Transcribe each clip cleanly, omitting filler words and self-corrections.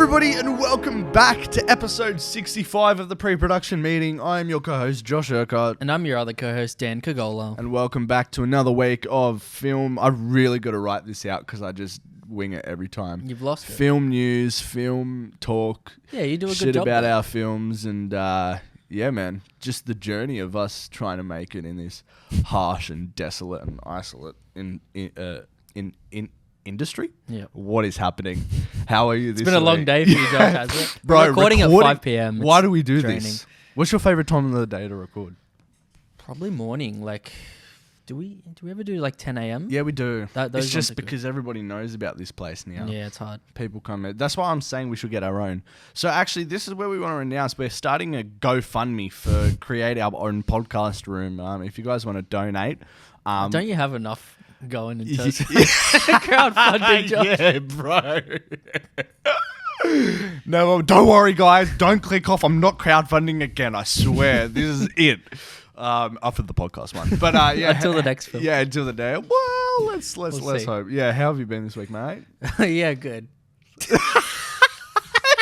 everybody, and welcome back to episode 65 of the pre-production meeting. I am your co-host, Josh Urquhart. And I'm your other co-host, Dan Kagola. And welcome back to another week of film. I've really got to write this out because I just wing it every time. You've lost it. Film news, film talk. Yeah, you do a good shit job about there. our films, and yeah, man, just the journey of us trying to make it in this harsh and desolate and isolate industry. Yeah. What is happening? How are you this It's been a long week? day for you, Josh, has it? Bro, We're recording at 5 p.m. Why It's do we do draining. this? What's your favorite time of the day to record? Probably morning. Like, do we ever do like 10 a.m.? Yeah, we do. Those It's ones just are good. because everybody knows about this place now. Yeah, it's hard. People come in. That's why I'm saying we should get our own. So actually, this is where we want to announce. We're starting a GoFundMe for create our own podcast room. If you guys want to donate. Don't you have enough going in terms of crowdfunding, Josh? Yeah, bro. No, well, don't worry, guys. Don't click off. I'm not crowdfunding again. I swear. This is it. After the podcast one, but yeah, Until the next film. Yeah, until the day. Well, let's see. hope. Yeah, how have you been this week, mate? Yeah, good.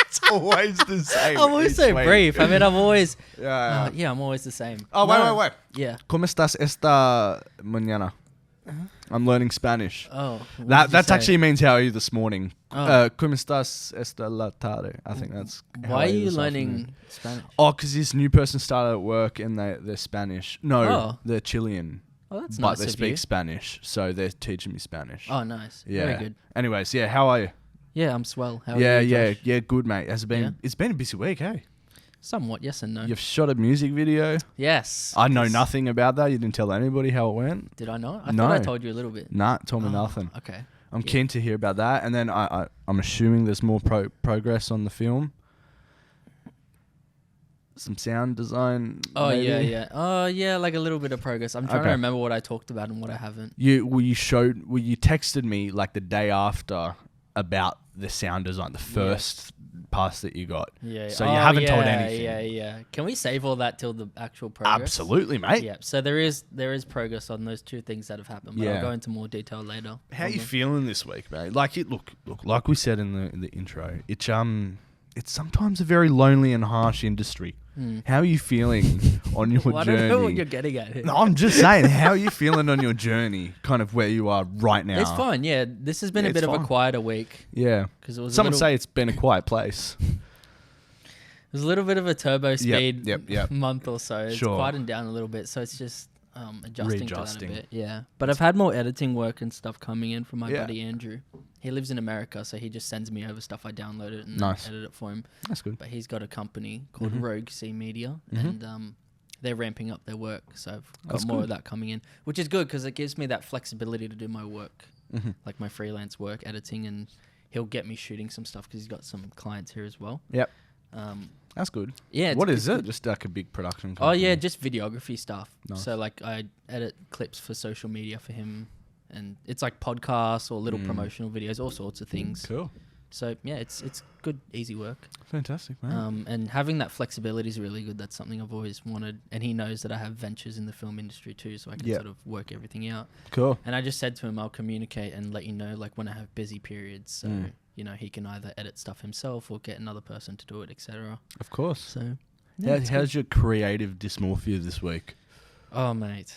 It's always the same. I'm always so each week. brief. I mean, I'm always... Yeah. yeah, I'm always the same. Oh, wait. Yeah. ¿Cómo estás esta mañana? I'm learning Spanish. Oh. That actually means how are you this morning? Oh. ¿Cómo estás esta la tarde? I think that's. how Why are you this learning afternoon. Spanish? Oh, because this new person started at work and they're Spanish. No, Oh. they're Chilean. Oh, that's But nice they of speak you. Spanish, so they're teaching me Spanish. Oh, nice. yeah. Very good. Anyways, yeah, how are you? Yeah, I'm swell. How are yeah, you, Josh? good, mate. Has it been? Yeah. It's been a busy week, hey. Somewhat, yes and no. You've shot a music video. Yes. I know Yes. nothing about that. You didn't tell anybody how it went. Did I not? I No. thought I told you a little bit. Nah, told me Oh, nothing. Okay. I'm Yeah. keen to hear about that. And then I'm assuming there's more progress on the film. Some sound design. Oh, maybe? yeah. Oh, yeah, like a little bit of progress. I'm trying Okay. to remember what I talked about and what I haven't. You texted me like the day after about the sound design, the first pass that you got. Yeah. So you haven't told anything. Yeah. Can we save all that till the actual progress? Absolutely, mate. Yeah. So there is progress on those two things that have happened, but Yeah. I'll go into more detail later. How on you them. feeling this week, mate? Like it look like we said in the intro. It's sometimes a very lonely and harsh industry. How are you feeling on your I journey? don't know what you're getting at here. No, I'm just saying, how are you feeling on your journey? Kind of where you are right now. It's fine. Yeah, this has been Yeah, a bit it's of a fine. quieter week Yeah. because it was. Some would say it's been a quiet place. It was a little bit of a turbo speed yep. month or so. It's Sure. quietened down a little bit, so it's just adjusting to that a Readjusting. bit. Yeah, but I've had more editing work and stuff coming in from my Yeah. buddy Andrew. He lives in America, so he just sends me over stuff. I download it and Nice. edit it for him. That's good. But he's got a company called Mhm. Rogue C Media, Mhm. and they're ramping up their work. So I've got That's more good. of that coming in, which is good because it gives me that flexibility to do my work, Mhm. like my freelance work, editing, and he'll get me shooting some stuff because he's got some clients here as well. Yep. Um, That's good. yeah. What it's is it? good. Just like a big production Oh yeah, company? just videography stuff. Nice. So like I edit clips for social media for him, and it's like podcasts or little promotional videos, all sorts of things. Cool. So yeah, it's good, easy work. Fantastic, man. And having that flexibility is really good. That's something I've always wanted, and he knows that I have ventures in the film industry too, so I can Yeah. sort of work everything out. Cool. And I just said to him, I'll communicate and let you know like when I have busy periods, so you know he can either edit stuff himself or get another person to do it, etc. Of course. So yeah, it's How's your creative dysmorphia this week? Oh, mate.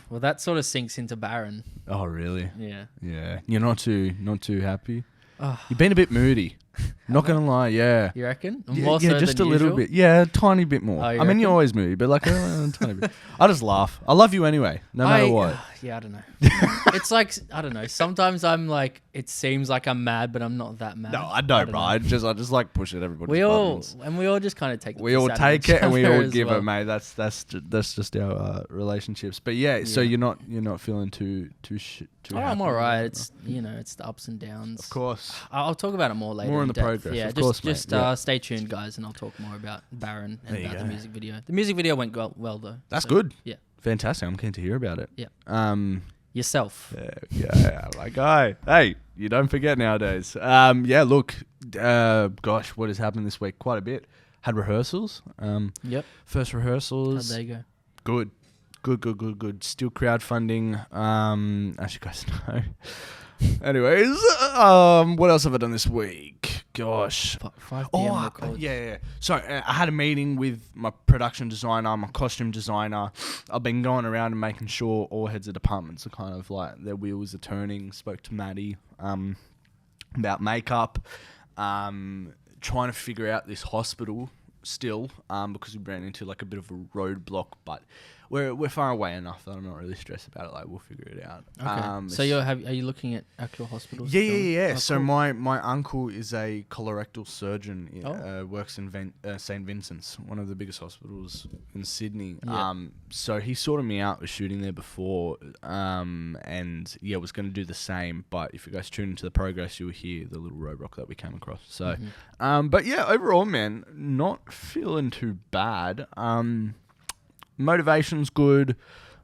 Well, that sort of sinks into Baron. Oh, really? Yeah. Yeah. You're not too happy? Oh, You've been a bit moody. Not going to lie, yeah. you reckon? Yeah, More so just a than little usual? bit. Yeah, a tiny bit more. Oh, you I mean, you're reckon? always moody, but like a tiny bit. I just laugh. I love you anyway, no matter what. Yeah, I don't know. It's like, I don't know. Sometimes I'm like, it seems like I'm mad, but I'm not that mad. No, I know, don't bro. know. I just like pushing everybody's We all buttons. just kind of take the We piss all out of take each it and we other all as give well. it, mate. That's just our relationships. But yeah, so Yeah. you're not feeling too Oh, happy I'm all right. right It's it's the ups and downs. Of course. I'll talk about it more later. More in on the depth. progress, Yeah, of course, mate. just Yeah. stay tuned, guys, and I'll talk more about Baron and There you about the go. music video. The music video went well though. That's so, good. Yeah. Fantastic. I'm keen to hear about it. Yeah. Yourself. Yeah, my guy. Hey, you don't forget nowadays. Yeah, look, gosh, what has happened this week? Quite a bit. Had rehearsals. Yep. First How'd rehearsals. they go? Good. Still crowdfunding. As you guys know. Anyways, what else have I done this week? gosh. 5 Oh, p.m. record. yeah. So I had a meeting with my production designer, my costume designer. I've been going around and making sure all heads of departments are kind of like their wheels are turning. Spoke to Maddie about makeup, trying to figure out this hospital still because we ran into like a bit of a roadblock, but we're far away enough that I'm not really stressed about it. Like we'll figure it out. Okay. So are you looking at actual hospitals? Yeah. Oh, So cool. my uncle is a colorectal surgeon. Works in St. Vincent's, one of the biggest hospitals in Sydney. Yeah. So he sorted me out with shooting there before. And yeah, was going to do the same. But if you guys tune into the progress, you'll hear the little roadblock that we came across. So, but yeah, overall, man, not feeling too bad. Motivation's good.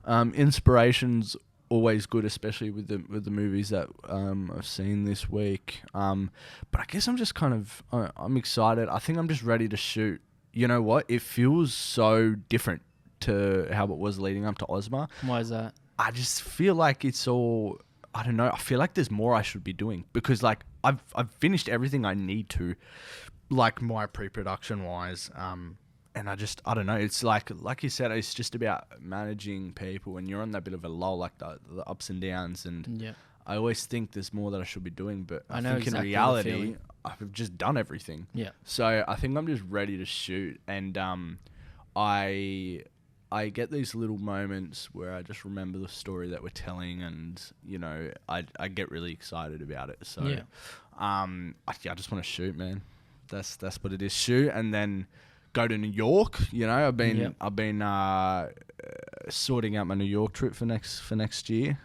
Inspiration's always good, especially with the movies that I've seen this week. But I guess I'm just kind of I'm excited. I think I'm just ready to shoot. You know what? It feels so different to how it was leading up to Ozma. Why is that? I just feel like it's all. I don't know. I feel like there's more I should be doing because like I've finished everything I need to, like my pre-production wise. And I don't know. It's like you said, it's just about managing people, and you're on that bit of a lull, like the ups and downs. And Yeah. I always think there's more that I should be doing, but I know think exactly in the reality, feeling. I've just done everything. Yeah. So I think I'm just ready to shoot, and I get these little moments where I just remember the story that we're telling, and I get really excited about it. So Yeah. I just want to shoot, man. That's what it is. Shoot, and then go to New York. I've been sorting out my New York trip for next year.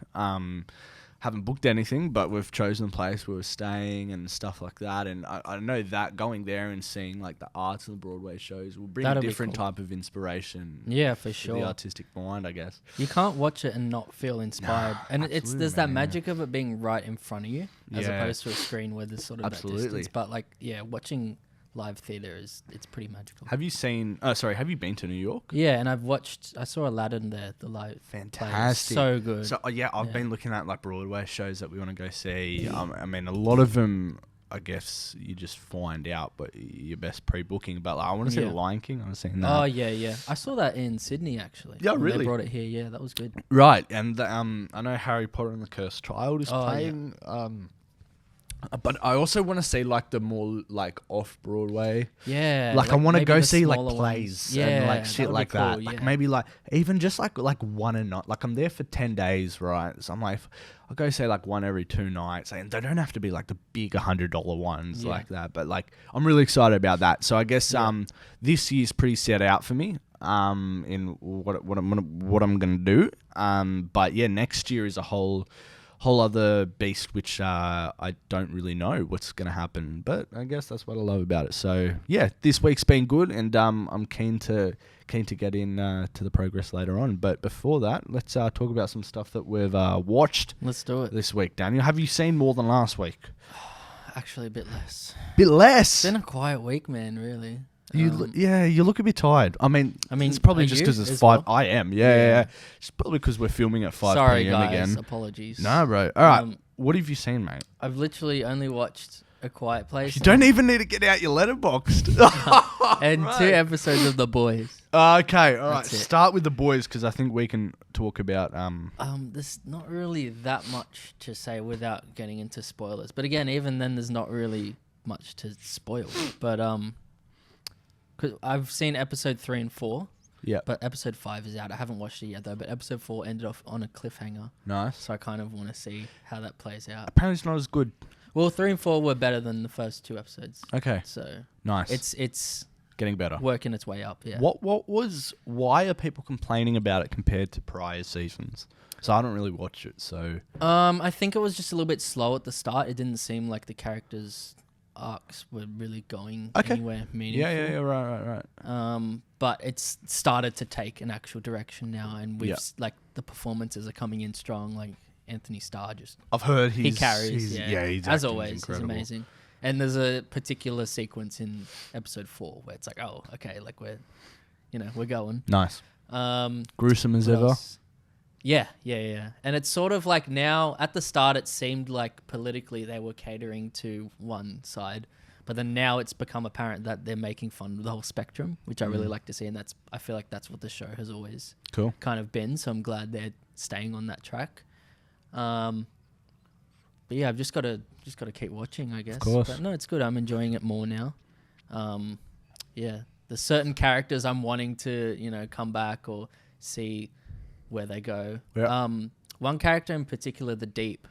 Haven't booked anything, but we've chosen a place where we're staying and stuff like that. And I know that going there and seeing like the arts and the Broadway shows will bring That'll a be different cool. type of inspiration. Yeah, for to sure. the artistic mind, I guess. You can't watch it and not feel inspired. And absolutely, there's that man. magic of it being right in front of you, as Yeah. opposed to a screen where there's sort of Absolutely. that distance. But like, yeah, watching live theater it's pretty magical. Have you been to New York? Yeah, and I saw Aladdin there, the live play. It was Fantastic. so good. So I've Yeah. been looking at like Broadway shows that we want to go see. I mean, a lot of them, I guess you just find out, but your best pre-booking. But like, I want to see Yeah. The Lion King. I was seeing that. Oh yeah. I saw that in Sydney actually. Yeah, When really? They brought it here. Yeah, that was good. Right, and I know Harry Potter and the Cursed Child is Oh, yeah. playing. But I also want to see like the more like off Broadway. Yeah. Like I want to maybe go the see like smaller plays ones. and like Yeah, shit that would be like cool, that. yeah. Like maybe like even just like one a night. Like I'm there for 10 days, right? So I'm like, I'll go say like one every 2 nights, and they don't have to be like the big $100 ones Yeah. like that. But like I'm really excited about that. So I guess this year's pretty set out for me. In what I'm gonna do. But yeah, next year is a whole other beast, which I don't really know what's going to happen, but I guess that's what I love about it. So yeah, this week's been good, and I'm keen to get in to the progress later on. But before that, let's talk about some stuff that we've watched Let's do it. this week. Daniel, have you seen more than last week? Actually, a bit less. Bit less. It's been a quiet week, man. Really. You look a bit tired. I mean, it's probably are just you because it's as 5. well? I am. Yeah. It's probably because we're filming at 5 Sorry, p.m. guys. again. Apologies. No, bro. All right. Um, What have you seen, mate? I've literally only watched A Quiet Place You don't even need to get out your letterboxd. and Right. 2 episodes of The Boys. Okay, all right. That's it. Start with the boys because I think we can talk about. There's not really that much to say without getting into spoilers. But again, even then, there's not really much to spoil. But 'cause I've seen episode 3 and 4. Yeah. But episode 5 is out. I haven't watched it yet though. But episode 4 ended off on a cliffhanger, Nice. so I kind of want to see how that plays out. Apparently, it's not as good. Well, 3 and 4 were better than the first 2 episodes. Okay. So Nice. it's getting better. working its way up. Yeah. Why are people complaining about it compared to prior seasons? So I don't really watch it. So I think it was just a little bit slow at the start. It didn't seem like the characters' arcs were really going anywhere meaningful. yeah. Right. But it's started to take an actual direction now, and we've Yeah. like the performances are coming in strong. Like Anthony Starr just I've heard he carries. He's As acting's always, he's incredible. amazing. And there's a particular sequence in episode 4 where it's like, oh, okay, like we're going. Nice. Gruesome as What ever. else? Yeah. And it's sort of like now, at the start, it seemed like politically they were catering to one side. But then now it's become apparent that they're making fun of the whole spectrum, which I really like to see, and I feel like that's what the show has always kind of been. So I'm glad they're staying on that track. But yeah, I've just got to keep watching, I guess. Of course. But no, it's good. I'm enjoying it more now. Yeah, there's certain characters I'm wanting to come back or see where they go. Yeah. One character in particular, the Deep.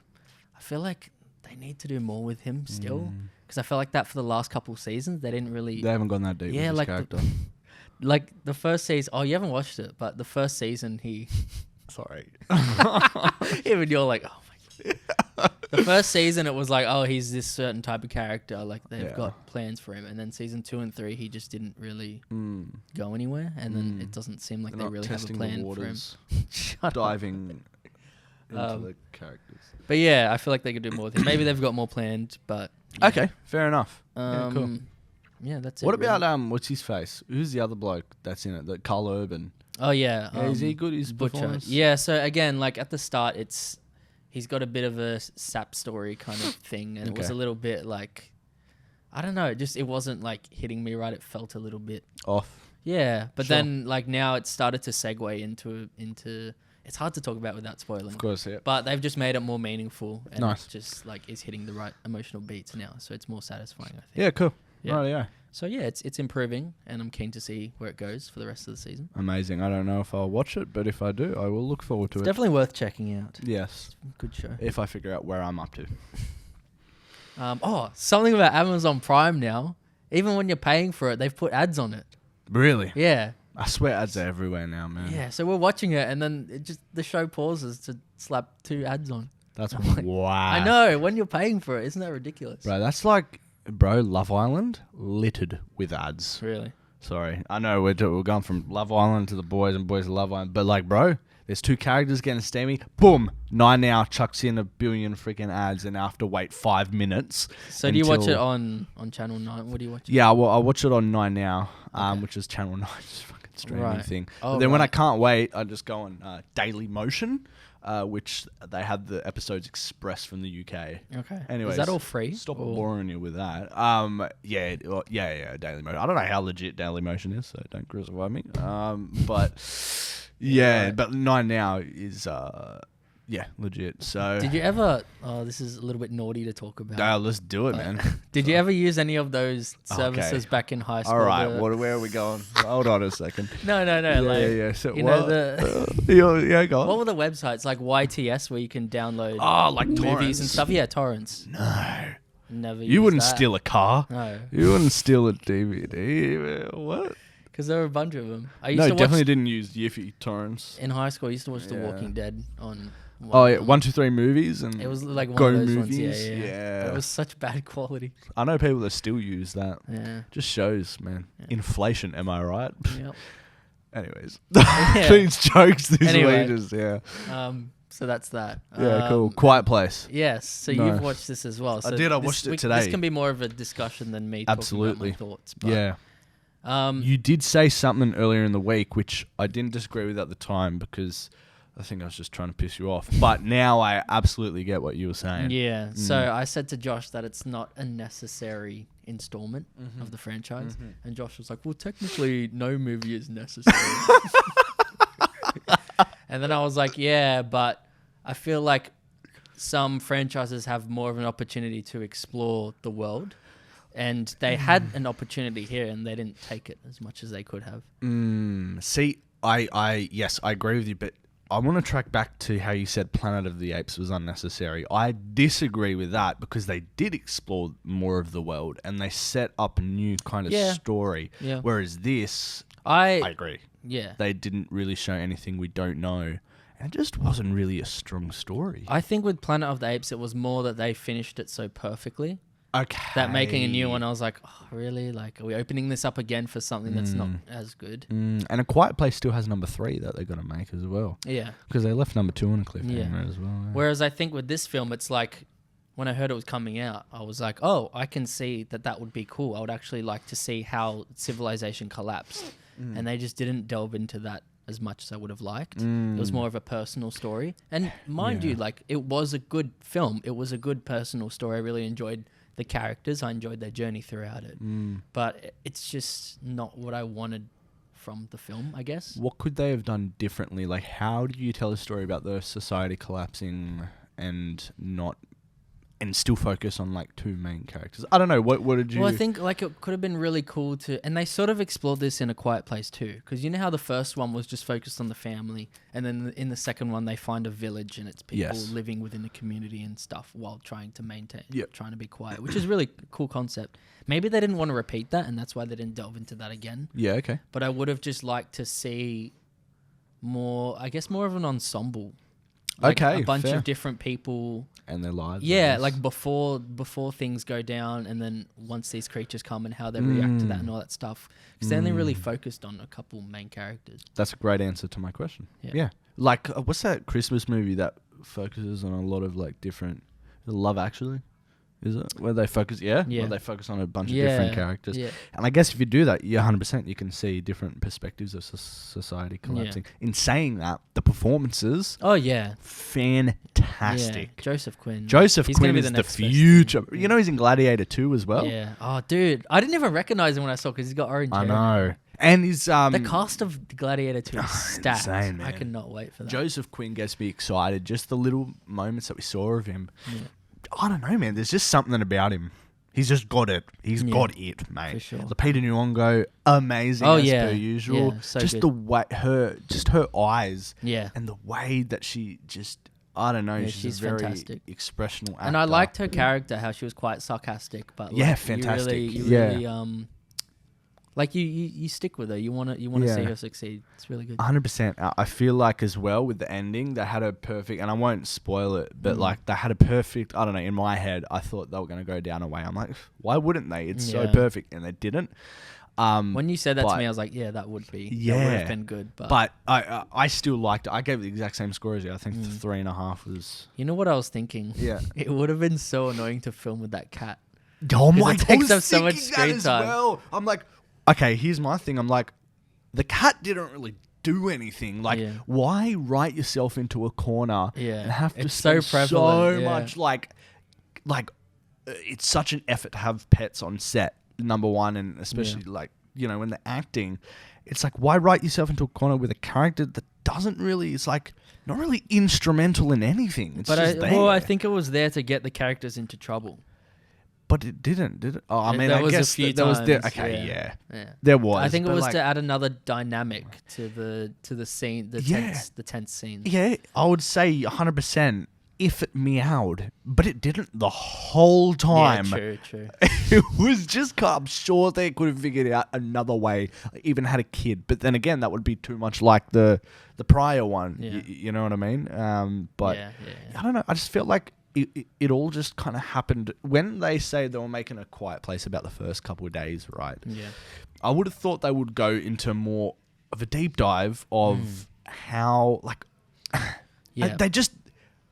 I feel like they need to do more with him still, because I felt like that for the last couple of seasons they didn't really. They haven't gone that deep with this like character. Like the first season. Oh, you haven't watched it, but the first season he. Sorry. Even you're like, oh my god. The first season it was like, oh, he's this certain type of character. Like they've got plans for him, and then season 2 and 3 he just didn't really go anywhere, and then it doesn't seem like they really have a plan for him. Diving into the characters. But yeah, I feel like they could do more with him. Maybe they've got more planned, but yeah. Okay, fair enough. Cool. Yeah, that's it. What about what's his face? Who's the other bloke that's in it? The Carl Urban. Oh yeah, is he good? His Butcher. performance? Yeah. So again, like at the start, he's got a bit of a sap story kind of thing, and it was a little bit like, I don't know, it wasn't like hitting me right. It felt a little bit Off. Yeah, but then like now it's started to segue into. It's hard to talk about without spoiling. Of course, yeah. But they've just made it more meaningful, and Nice. it just like is hitting the right emotional beats now, so it's more satisfying, I think. Yeah, cool. Yeah. Right, yeah. So yeah, it's improving, and I'm keen to see where it goes for the rest of the season. Amazing. I don't know if I'll watch it, but if I do, I will look forward to It's it. definitely worth checking out. Yes. Good show. If I figure out where I'm up to. Something about Amazon Prime now. Even when you're paying for it, they've put ads on it. Really? Yeah. I swear ads are everywhere now, man. Yeah. So we're watching it, and then the show pauses to slap 2 ads on. That's like, wow. I know. When you're paying for it, isn't that ridiculous? Bro, that's like, Love Island littered with ads. Really? Sorry. I know we're going from Love Island to the boys and boys to Love Island, but like, bro, there's 2 characters getting steamy. Boom. 9 Now chucks in 1 billion freaking ads, and I have to wait 5 minutes. So do you watch it on Channel 9? What do you watch? Yeah, well, I watch it on 9 Now, which is Channel 9's fucking streaming thing. Oh, but then when I can't wait, I just go on Daily Motion, which they have the episodes express from the UK. Okay. Anyways, is that all free? Stop boring you with that. Yeah, Daily Motion. I don't know how legit Daily Motion is, so don't crucify me. But yeah, but 9 Now is legit. So did you ever? Oh, this is a little bit naughty to talk about. No, let's do it, man. Did you ever use any of those services back in high school? All right, where are we going? Hold on a second. No. Yeah. So, you know the go on. what were the websites like YTS where you can download like movies torrents and stuff? Yeah, torrents. No. Never. You wouldn't that. steal a car. No. You wouldn't steal a DVD. What? Because there were a bunch of them. I used No, to definitely watch, didn't use Yiffy torrents. in high school. I used to watch The Walking Dead on. Oh yeah, 1, 2, 3 movies and It was like one Go of those movies. ones. Yeah. It was such bad quality. I know people that still use that. Yeah. Just shows, man. Yeah. Inflation, am I right? Yep. Anyways, Yeah. these jokes this Anyway. week, So that's that. Yeah, cool. Quiet Place. Yes. So Nice. you've watched this as well. So I did. I this watched it week- today. This can be more of a discussion than me Absolutely. talking about my thoughts. But, Yeah. You did say something earlier in the week, which I didn't disagree with at the time because I think I was just trying to piss you off. But now I absolutely get what you were saying. Yeah. So I said to Josh that it's not a necessary installment of the franchise. And Josh was like, well, technically no movie is necessary. And then I was like, yeah, but I feel like some franchises have more of an opportunity to explore the world. And they had an opportunity here and they didn't take it as much as they could have. See, yes, I agree with you, but I want to track back to how you said Planet of the Apes was unnecessary. I disagree with that because they did explore more of the world and they set up a new kind of story. Yeah. Whereas this, I agree. Yeah. They didn't really show anything we don't know. And it just wasn't really a strong story. I think with Planet of the Apes, it was more that they finished it so perfectly. Okay. That making a new one, I was like, oh, really? Like, are we opening this up again for something that's not as good? And A Quiet Place still has number 3 that they're going to make as well. Yeah. Because they left number 2 on a cliffhanger as well. Yeah. Whereas I think with this film, it's like, when I heard it was coming out, I was like, oh, I can see that would be cool. I would actually like to see how civilization collapsed. And they just didn't delve into that as much as I would have liked. It was more of a personal story. And mind you, like, it was a good film. It was a good personal story. I really enjoyed the characters. I enjoyed their journey throughout it. But it's just not what I wanted from the film, I guess. What could they have done differently? Like, how do you tell a story about the society collapsing and still focus on like two main characters? I don't know. What did you? Well, I think like it could have been really cool to, and they sort of explored this in A Quiet Place too, because you know how the first one was just focused on the family, and then in the second one they find a village and it's people living within the community and stuff while trying to maintain, trying to be quiet, which is really a cool concept. Maybe they didn't want to repeat that, and that's why they didn't delve into that again. Yeah, okay. But I would have just liked to see more, I guess, more of an ensemble. Like okay, a bunch fair. of different people and their lives. Yeah, like before things go down, and then once these creatures come and how they react to that and all that stuff. Because they only really focused on a couple main characters. That's a great answer to my question. Yeah. Like, what's that Christmas movie that focuses on a lot of like different... Love Actually? Is it? Where they focus... Yeah? Where they focus on a bunch of different characters. Yeah. And I guess if you do that, 100% you can see different perspectives of society collapsing. Yeah. In saying that, the performances... Oh, yeah. Fantastic. Yeah. Joseph Quinn. Joseph Quinn is the future. You know he's in Gladiator 2 as well? Yeah. Oh, dude. I didn't even recognize him when I saw because he's got orange hair. I know. And he's... the cast of Gladiator 2 is stacked. Insane, man. I cannot wait for that. Joseph Quinn gets me excited. Just the little moments that we saw of him... Yeah. I don't know, man. There's just something about him. He's just got it. He's got it, mate. For sure. Lupita Nyong'o, amazing as per usual. Yeah, so just good. the way her eyes. Yeah. And the way that she just, I don't know. Yeah, she's a very fantastic. expressional actor. And I liked her character, how she was quite sarcastic, but like, fantastic. You really like you stick with her. You want to see her succeed. It's really good. 100%. I feel like as well with the ending, they had a perfect, and I won't spoil it, but like they had a perfect, I don't know, in my head, I thought they were going to go down a way. I'm like, why wouldn't they? It's so perfect. And they didn't. When you said that to me, I was like, yeah, that would be. Yeah. That would have been good. But I still liked it. I gave it the exact same score as you. I think 3.5 was... You know what I was thinking? Yeah. It would have been so annoying to film with that cat. Oh my God. It takes up so much screen time. Well. I'm like... Okay, here's my thing. I'm like, the cat didn't really do anything. Like, why write yourself into a corner and have to spend so much, like, it's such an effort to have pets on set, number one, and especially, like, you know, when they're acting. It's like, why write yourself into a corner with a character that doesn't really, it's like, not really instrumental in anything. It's just there. Well, I think it was there to get the characters into trouble. But it didn't, did it? Oh, I mean, there I guess a few there times, was there. Okay, yeah. There was. I think it was to add another dynamic to the scene, the tense scenes. Yeah, I would say 100% if it meowed, but it didn't the whole time. Yeah, true. It was just, I'm sure they could have figured out another way, even had a kid. But then again, that would be too much like the prior one. Yeah. You know what I mean? But I don't know. I just felt like it all just kind of happened when they say they were making A Quiet Place about the first couple of days, right? Yeah. I would have thought they would go into more of a deep dive of how, like, they just...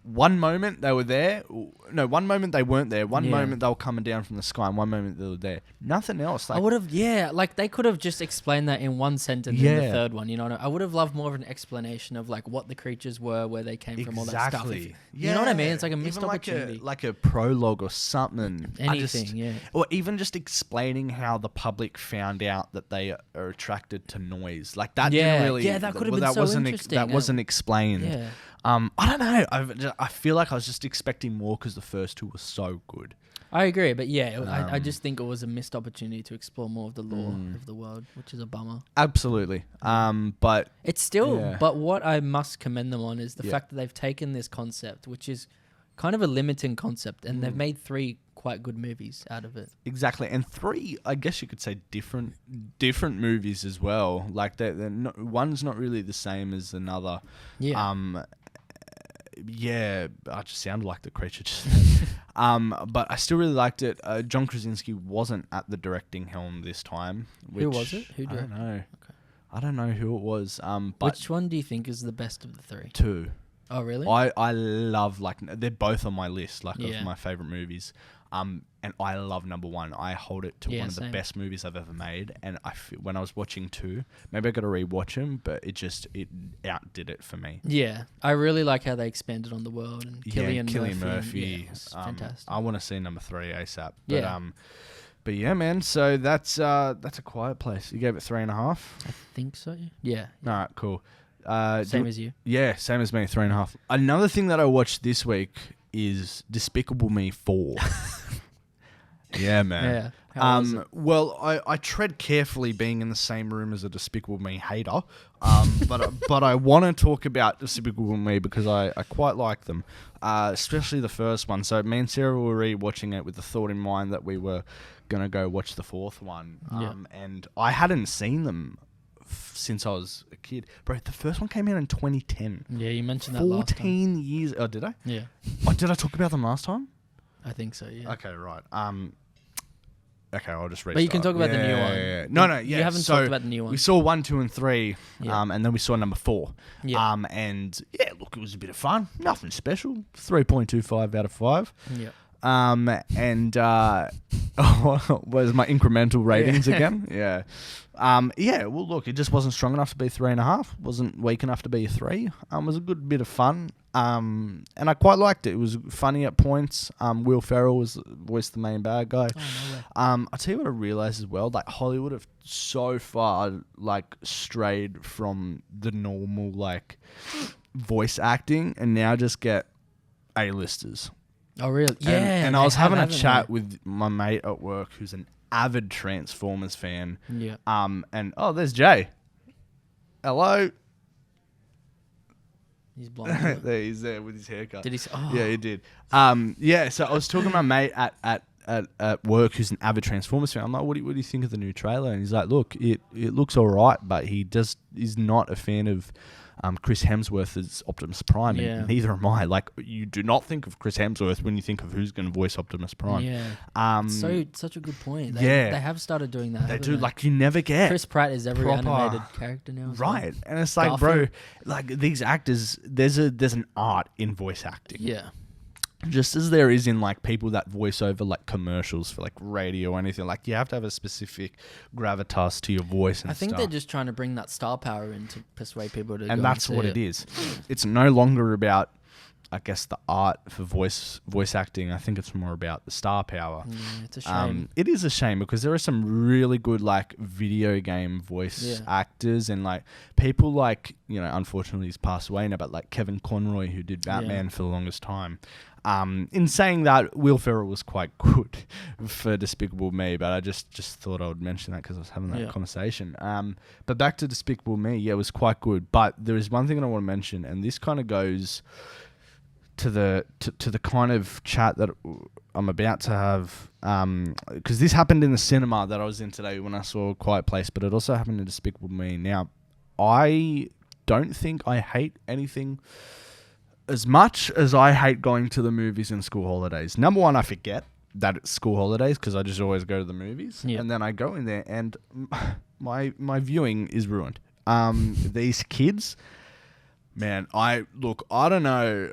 One moment they were there. No, one moment they weren't there. One moment they were coming down from the sky, and one moment they were there. Nothing else. Like, I would have, like they could have just explained that in one sentence in the third one. You know, I would have loved more of an explanation of like what the creatures were, where they came from, all that stuff. You know what I mean? It's like a missed opportunity, like a prologue or something. Anything, or even just explaining how the public found out that they are attracted to noise. Like that. Didn't really. Yeah, that could have been so interesting. That wasn't explained. Yeah. I don't know. I feel like I was just expecting more because the first two were so good. I agree, but I just think it was a missed opportunity to explore more of the lore of the world, which is a bummer. Absolutely. But it's still. But what I must commend them on is the fact that they've taken this concept, which is kind of a limiting concept, and they've made 3 quite good movies out of it. Exactly, and 3, I guess you could say, different movies as well. Like they're not, one's not really the same as another. Yeah. I just sounded like the creature just but I still really liked it. John Krasinski wasn't at the directing helm this time. Who was it? I don't know. Okay. I don't know who it was. But which one do you think is the best of the 3? 2. Oh, really? I love, like, they're both on my list, like, Yeah. of my favorite movies. And I love number one. I hold it to Yeah, one of the same. best movies I've ever made. And when I was watching two, maybe I got to rewatch them, but it outdid it for me. Yeah, I really like how they expanded on the world and Cillian Cillian Murphy. Murphy. It's fantastic. I want to see number 3 ASAP. But, Yeah. But yeah, man. So that's A Quiet Place. You gave it 3.5. I think so. Yeah. All right, cool. Same as you. Yeah, same as me. 3.5. Another thing that I watched this week is Despicable Me 4. Yeah, man. Yeah. How was it? Well, I tread carefully being in the same room as a Despicable Me hater. But I want to talk about Despicable Me because I quite like them, especially the first one. So me and Sarah were rewatching it with the thought in mind that we were gonna go watch the fourth one. And I hadn't seen them since I was a kid, bro. The first one came out in 2010. Yeah, you mentioned that last time. 14 years. Oh, did I? Yeah, Oh, did I talk about them last time? I think so. Yeah. Okay, right. Okay, I'll just read. But you can talk about the new one. Yeah. No, yeah. You haven't talked about the new one. We saw 1, 2, and 3, Yeah. and then we saw number 4. Yeah. And yeah, look, it was a bit of fun. Nothing special. 3.25 out of 5. Yeah. And where's my incremental ratings again? Yeah. Yeah, well, look, it just wasn't strong enough to be 3.5. Wasn't weak enough to be a 3. It was a good bit of fun. And I quite liked it. It was funny at points. Will Ferrell voiced the main bad guy. Oh, no way. I'll tell you what I realized as well. Like, Hollywood have so far, like, strayed from the normal, like, voice acting and now just get A-listers. Oh, really? Yeah. And I was having a chat they? with my mate at work who's an avid Transformers fan. Yeah. And there's Jay. Hello. He's blind. There he's there with his haircut. Did he? Oh. Yeah, he did. Yeah. So I was talking to my mate at work who's an avid Transformers fan. I'm like, what do you think of the new trailer? And he's like, look, it looks all right, but he is not a fan of Chris Hemsworth as Optimus Prime, and neither am I. Like, you do not think of Chris Hemsworth when you think of who's going to voice Optimus Prime. Yeah. Such a good point. They have started doing that. They do. Like, you never get Chris Pratt is every proper animated character now. Right. And it's like, bro, like, these actors, there's an art in voice acting. Yeah. Just as there is in, like, people that voice over, like, commercials for, like, radio or anything. Like, you have to have a specific gravitas to your voice and I think stuff. they're just trying to bring that star power in to persuade people to go and that's and what see it is. It's no longer about, I guess, the art for voice acting. I think it's more about the star power. Yeah, it's a shame. It is a shame because there are some really good, like, video game voice actors and, like, people like, unfortunately he's passed away now, but like Kevin Conroy, who did Batman for the longest time. In saying that, Will Ferrell was quite good for Despicable Me, but I just thought I would mention that because I was having that conversation. But back to Despicable Me, it was quite good. But there is one thing that I want to mention, and this kind of goes to the kind of chat that I'm about to have, because this happened in the cinema that I was in today when I saw Quiet Place, but it also happened in Despicable Me. Now, I don't think I hate anything as much as I hate going to the movies in school holidays. Number one, I forget that it's school holidays because I just always go to the movies. And then I go in there and my viewing is ruined. These kids, man, I don't know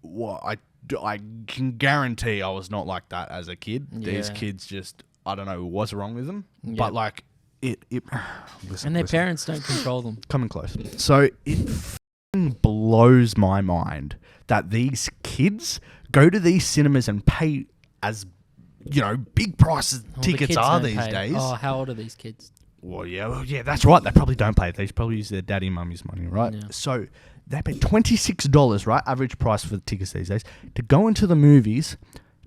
what I can guarantee I was not like that as a kid. These kids just, I don't know what's wrong with them. But like it and their parents don't control them. Coming close. So it blows my mind that these kids go to these cinemas and pay as big prices tickets are these days. Oh, how old are these kids? Well, yeah, that's right. They probably don't pay. They probably use their daddy and mummy's money, right? Yeah. So they pay $26, right? Average price for the tickets these days to go into the movies,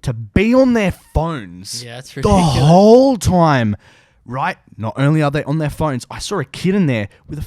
to be on their phones. Yeah, that's the ridiculous. whole time, right? Not only are they on their phones, I saw a kid in there with a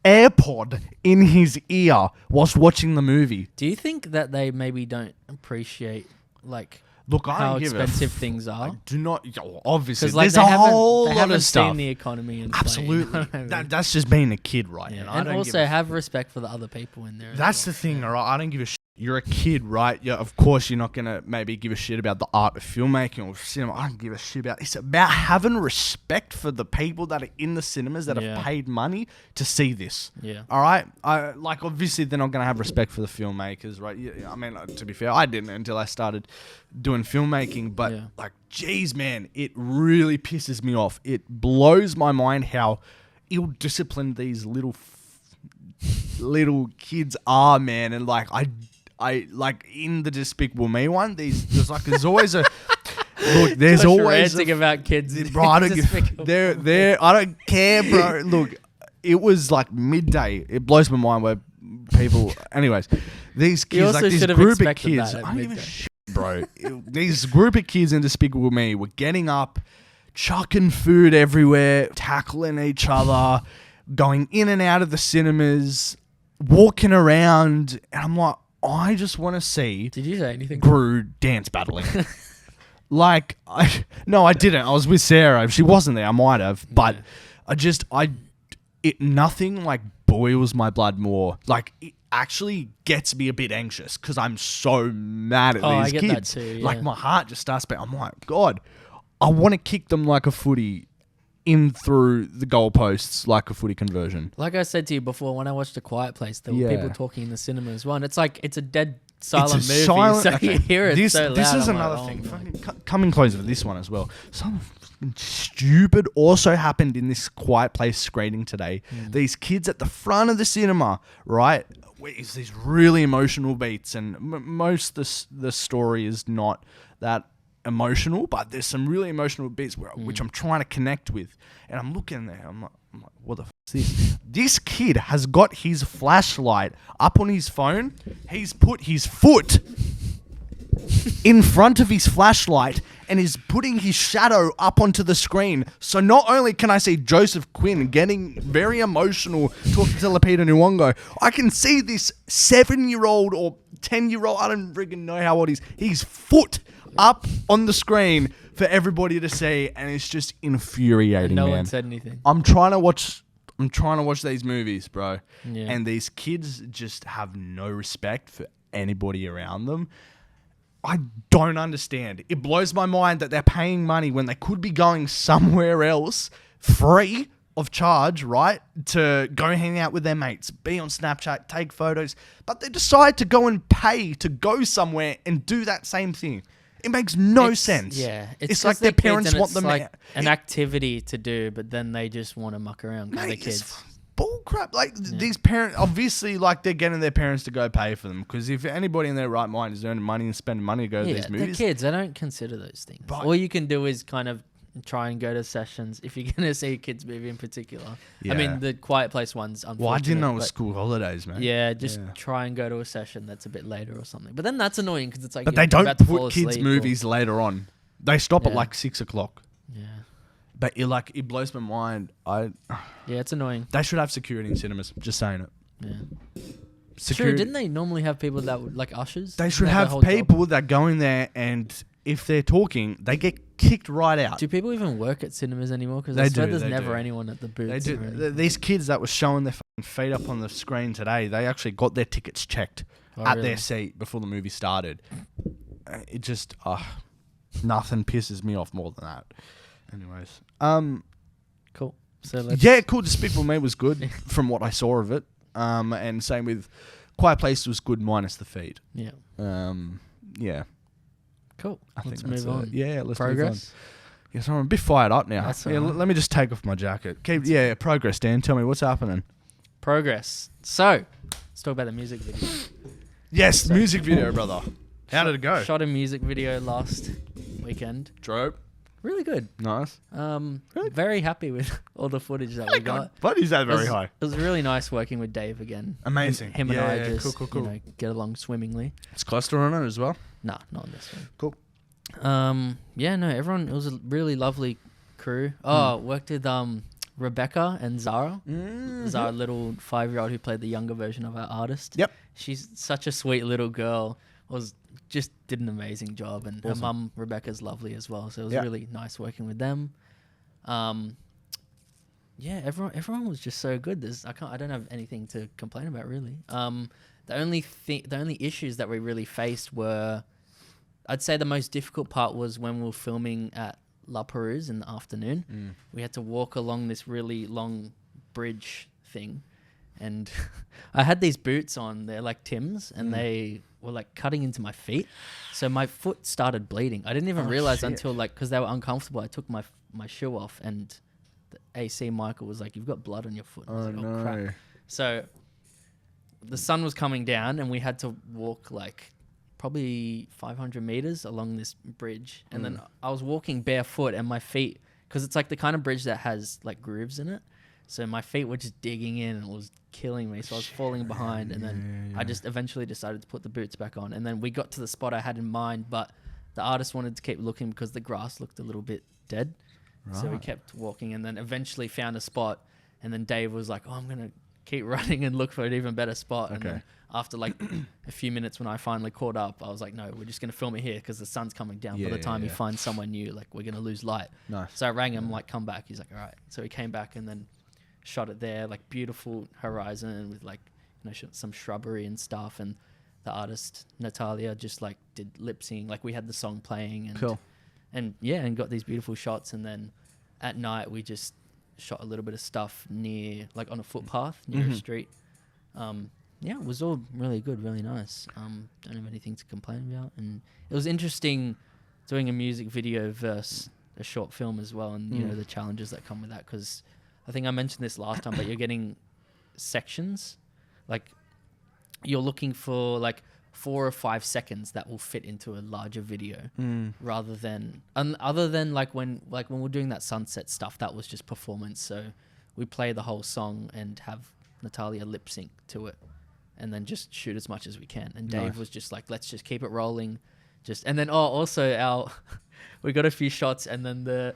AirPod in his ear whilst watching the movie. Do you think that they maybe don't appreciate Look, I how don't give expensive things are? I do not. Obviously, Like, there's a whole lot of haven't stuff. seen the economy. And Absolutely, that's just being a kid, right? Yeah. And also have respect for the other people in there. That's the thing, all right? I don't give a shit you're a kid, right? Yeah, of course, you're not going to maybe give a shit about the art of filmmaking or cinema. I don't give a shit about it. It's about having respect for the people that are in the cinemas that have paid money to see this. Yeah. All right? Obviously, they're not going to have respect for the filmmakers, right? Yeah, I mean, to be fair, I didn't until I started doing filmmaking. But, geez, man, it really pisses me off. It blows my mind how ill-disciplined these little kids are, man. And, I like in the Despicable Me one. There's always a look. There's always ranting about kids. Bro, I don't care, bro. Look, it was like midday. It blows my mind where people. Anyways, these kids, like this group of kids. I don't give a shit, bro. These group of kids in Despicable Me were getting up, chucking food everywhere, tackling each other, going in and out of the cinemas, walking around, and I'm like, I just want to see. Did you say anything? Gru dance battling. No, I didn't. I was with Sarah. If she wasn't there, I might have. But nothing like boils my blood more. Like, it actually gets me a bit anxious because I'm so mad at these I get kids. That too, yeah. Like, my heart just starts beating. I'm like, God, I want to kick them like a footy in through the goalposts like a footy conversion. Like I said to you before, when I watched A Quiet Place, there were people talking in the cinema as well. And it's like, it's a dead silent movie. So you hear it this is I'm another like, thing. Oh, Fucking coming close with this one as well. Something fucking stupid also happened in this Quiet Place screening today. These kids at the front of the cinema, right? It's these really emotional beats, and most the story is not that emotional, but there's some really emotional bits which I'm trying to connect with, and I'm looking there. I'm like, what the f is this? This kid has got his flashlight up on his phone. He's put his foot in front of his flashlight and is putting his shadow up onto the screen. So not only can I see Joseph Quinn getting very emotional talking to Lupita Nyong'o, I can see this 7-year-old or 10-year-old, I don't freaking know how old his foot up on the screen for everybody to see, and it's just infuriating. No man. one said anything. I'm trying to watch these movies, bro. Yeah. And these kids just have no respect for anybody around them. I don't understand. It blows my mind that they're paying money when they could be going somewhere else free of charge, right? To go hang out with their mates, be on Snapchat, take photos, but they decide to go and pay to go somewhere and do that same thing. It makes no sense. Yeah. It's like their parents want them like an activity to do, but then they just want to muck around because they're kids. Bull crap. Like, these parents, obviously, like, they're getting their parents to go pay for them. Because if anybody in their right mind is earning money and spending money to go to these movies. They're kids. I don't consider those things. But all you can do is kind of try and go to sessions if you're going to see a kids movie in particular. Yeah. I mean, the Quiet Place one's unfortunate. Well, I didn't know it was school holidays, man. Yeah, just try and go to a session that's a bit later or something. But then that's annoying because it's like... But they don't put kids' movies later on. They stop at like 6 o'clock. Yeah. But it blows my mind. Yeah, it's annoying. They should have security in cinemas. Just saying it. Yeah. Security. True, didn't they normally have people that would, like ushers? They should have people that go in there, and if they're talking, they get kicked right out. Do people even work at cinemas anymore? Because I swear there's never anyone at the booths. They do. These kids that were showing their feet up on the screen today, they actually got their tickets checked at their seat before the movie started. It just... nothing pisses me off more than that. Anyways, cool. So cool. Despicable Me was good from what I saw of it. And same with Quiet Place was good minus the feed. Yeah. Yeah. Cool. Let's move on. Yeah, let's Progress. move on. Yes, I'm a bit fired up now. Let me just take off my jacket. Progress, Dan. Tell me what's happening. Progress. So, let's talk about the music video. Yes, the music video, brother. How did it go? Shot a music video last weekend. Drove. Really good. Nice. Really? Very happy with all the footage that we got. But is that very high? It was really nice working with Dave again. Amazing. Him and I just cool. Get along swimmingly. Is Costa on it as well? Nah, not on this one. Cool. Everyone, it was a really lovely crew. Worked with Rebecca and Zara. Mm-hmm. Zara, little 5-year-old who played the younger version of our artist. Yep. She's such a sweet little girl. Just did an amazing job, and her mum Rebecca's lovely as well. So it was really nice working with them. Everyone was just so good. I don't have anything to complain about really. The only issues that we really faced were, I'd say the most difficult part was when we were filming at La Perouse in the afternoon. We had to walk along this really long bridge thing, and I had these boots on. They're like Tim's, and they were like cutting into my feet, so my foot started bleeding. I didn't even realize until like, because they were uncomfortable, I took my shoe off, and the AC Michael was like, "You've got blood on your foot." And I was like, no. Crap. So the sun was coming down, and we had to walk like probably 500 meters along this bridge, and then I was walking barefoot, and my feet, because it's like the kind of bridge that has like grooves in it, so my feet were just digging in, and it was killing me. So I was falling behind, and then I just eventually decided to put the boots back on, and then we got to the spot I had in mind, but the artist wanted to keep looking because the grass looked a little bit dead. So we kept walking, and then eventually found a spot, and then Dave was like, "Oh, I'm gonna keep running and look for an even better spot." And then after like a few minutes, when I finally caught up, I was like, "No, we're just gonna film it here because the sun's coming down. By the time he finds somewhere new, like we're gonna lose light." Nice. So I rang him, like, "Come back." He's like, "All right." So he came back and then shot it there, like beautiful horizon with like, you know, some shrubbery and stuff. And the artist Natalia just like did lip sync. Like we had the song playing, and and got these beautiful shots. And then at night we just shot a little bit of stuff near, like on a footpath near a street. It was all really good, really nice. Don't have anything to complain about. And it was interesting doing a music video versus a short film as well, and you know the challenges that come with that, because I think I mentioned this last time, but you're getting sections, like you're looking for like 4 or 5 seconds that will fit into a larger video, rather than other than like when we're doing that sunset stuff, that was just performance. So we play the whole song and have Natalia lip sync to it, and then just shoot as much as we can. And Dave was just like, "Let's just keep it rolling." And then also we got a few shots, and then the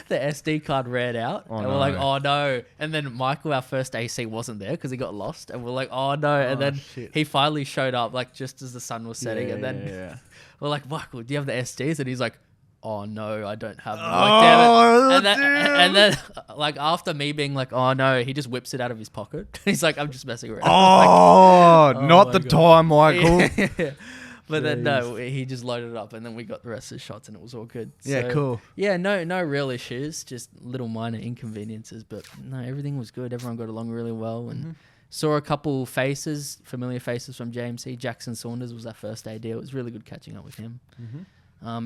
the SD card ran out, and we're like, "Oh no!" And then Michael, our first AC, wasn't there because he got lost, and we're like, "Oh no!" And then he finally showed up, like just as the sun was setting, and then we're like, "Michael, do you have the SDs?" And he's like, "Oh no, I don't have them." Like, damn it. And then like after me being like, "Oh no," he just whips it out of his pocket. He's like, "I'm just messing around." Not the time, Michael. But then no, he just loaded it up, and then we got the rest of the shots, and it was all good. Yeah, cool. Yeah, no real issues, just little minor inconveniences, but no, everything was good. Everyone got along really well, and saw a couple familiar faces from JMC. Jackson Saunders was our first AD. It was really good catching up with him.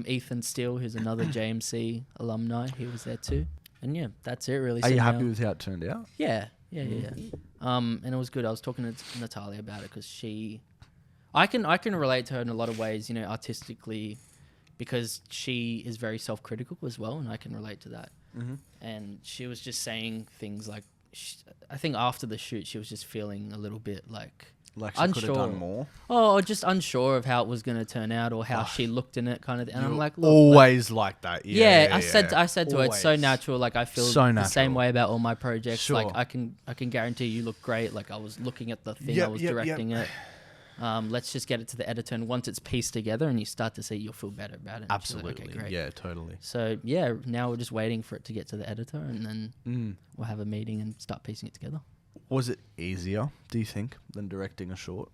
Ethan Steele, who's another JMC alumni, he was there too. And yeah, that's it really. Are you happy with how it turned out? Yeah. And it was good. I was talking to Natalia about it because I can relate to her in a lot of ways, you know, artistically, because she is very self-critical as well, and I can relate to that. And she was just saying things like, I think after the shoot, she was just feeling a little bit like she could have done more. Or just unsure of how it was going to turn out, or how she looked in it, kind of. And I'm like, look, always like that. I said to her, it's so natural. Like I feel so the same way about all my projects. Sure. Like I can guarantee you look great. Like I was looking at the thing, I was directing it. Let's just get it to the editor, and once it's pieced together and you start to see, you'll feel better about it. Absolutely. Like, okay, great. Yeah, totally. So yeah, now we're just waiting for it to get to the editor, and then we'll have a meeting and start piecing it together. Was it easier, do you think, than directing a short?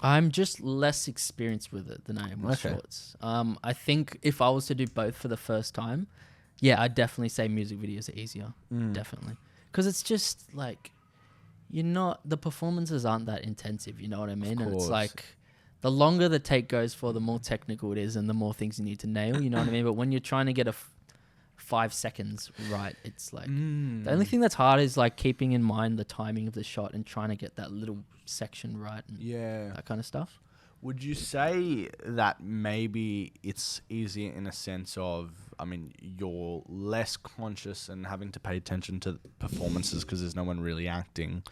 I'm just less experienced with it than I am with shorts. I think if I was to do both for the first time, I'd definitely say music videos are easier. Definitely. Because it's just like, the performances aren't that intensive, you know what I mean? And it's like, the longer the take goes for, the more technical it is and the more things you need to nail, you know what I mean? But when you're trying to get 5 seconds right, it's like, the only thing that's hard is like keeping in mind the timing of the shot and trying to get that little section right and that kind of stuff. Would you say that maybe it's easier in a sense of, I mean, you're less conscious and having to pay attention to performances because there's no one really acting,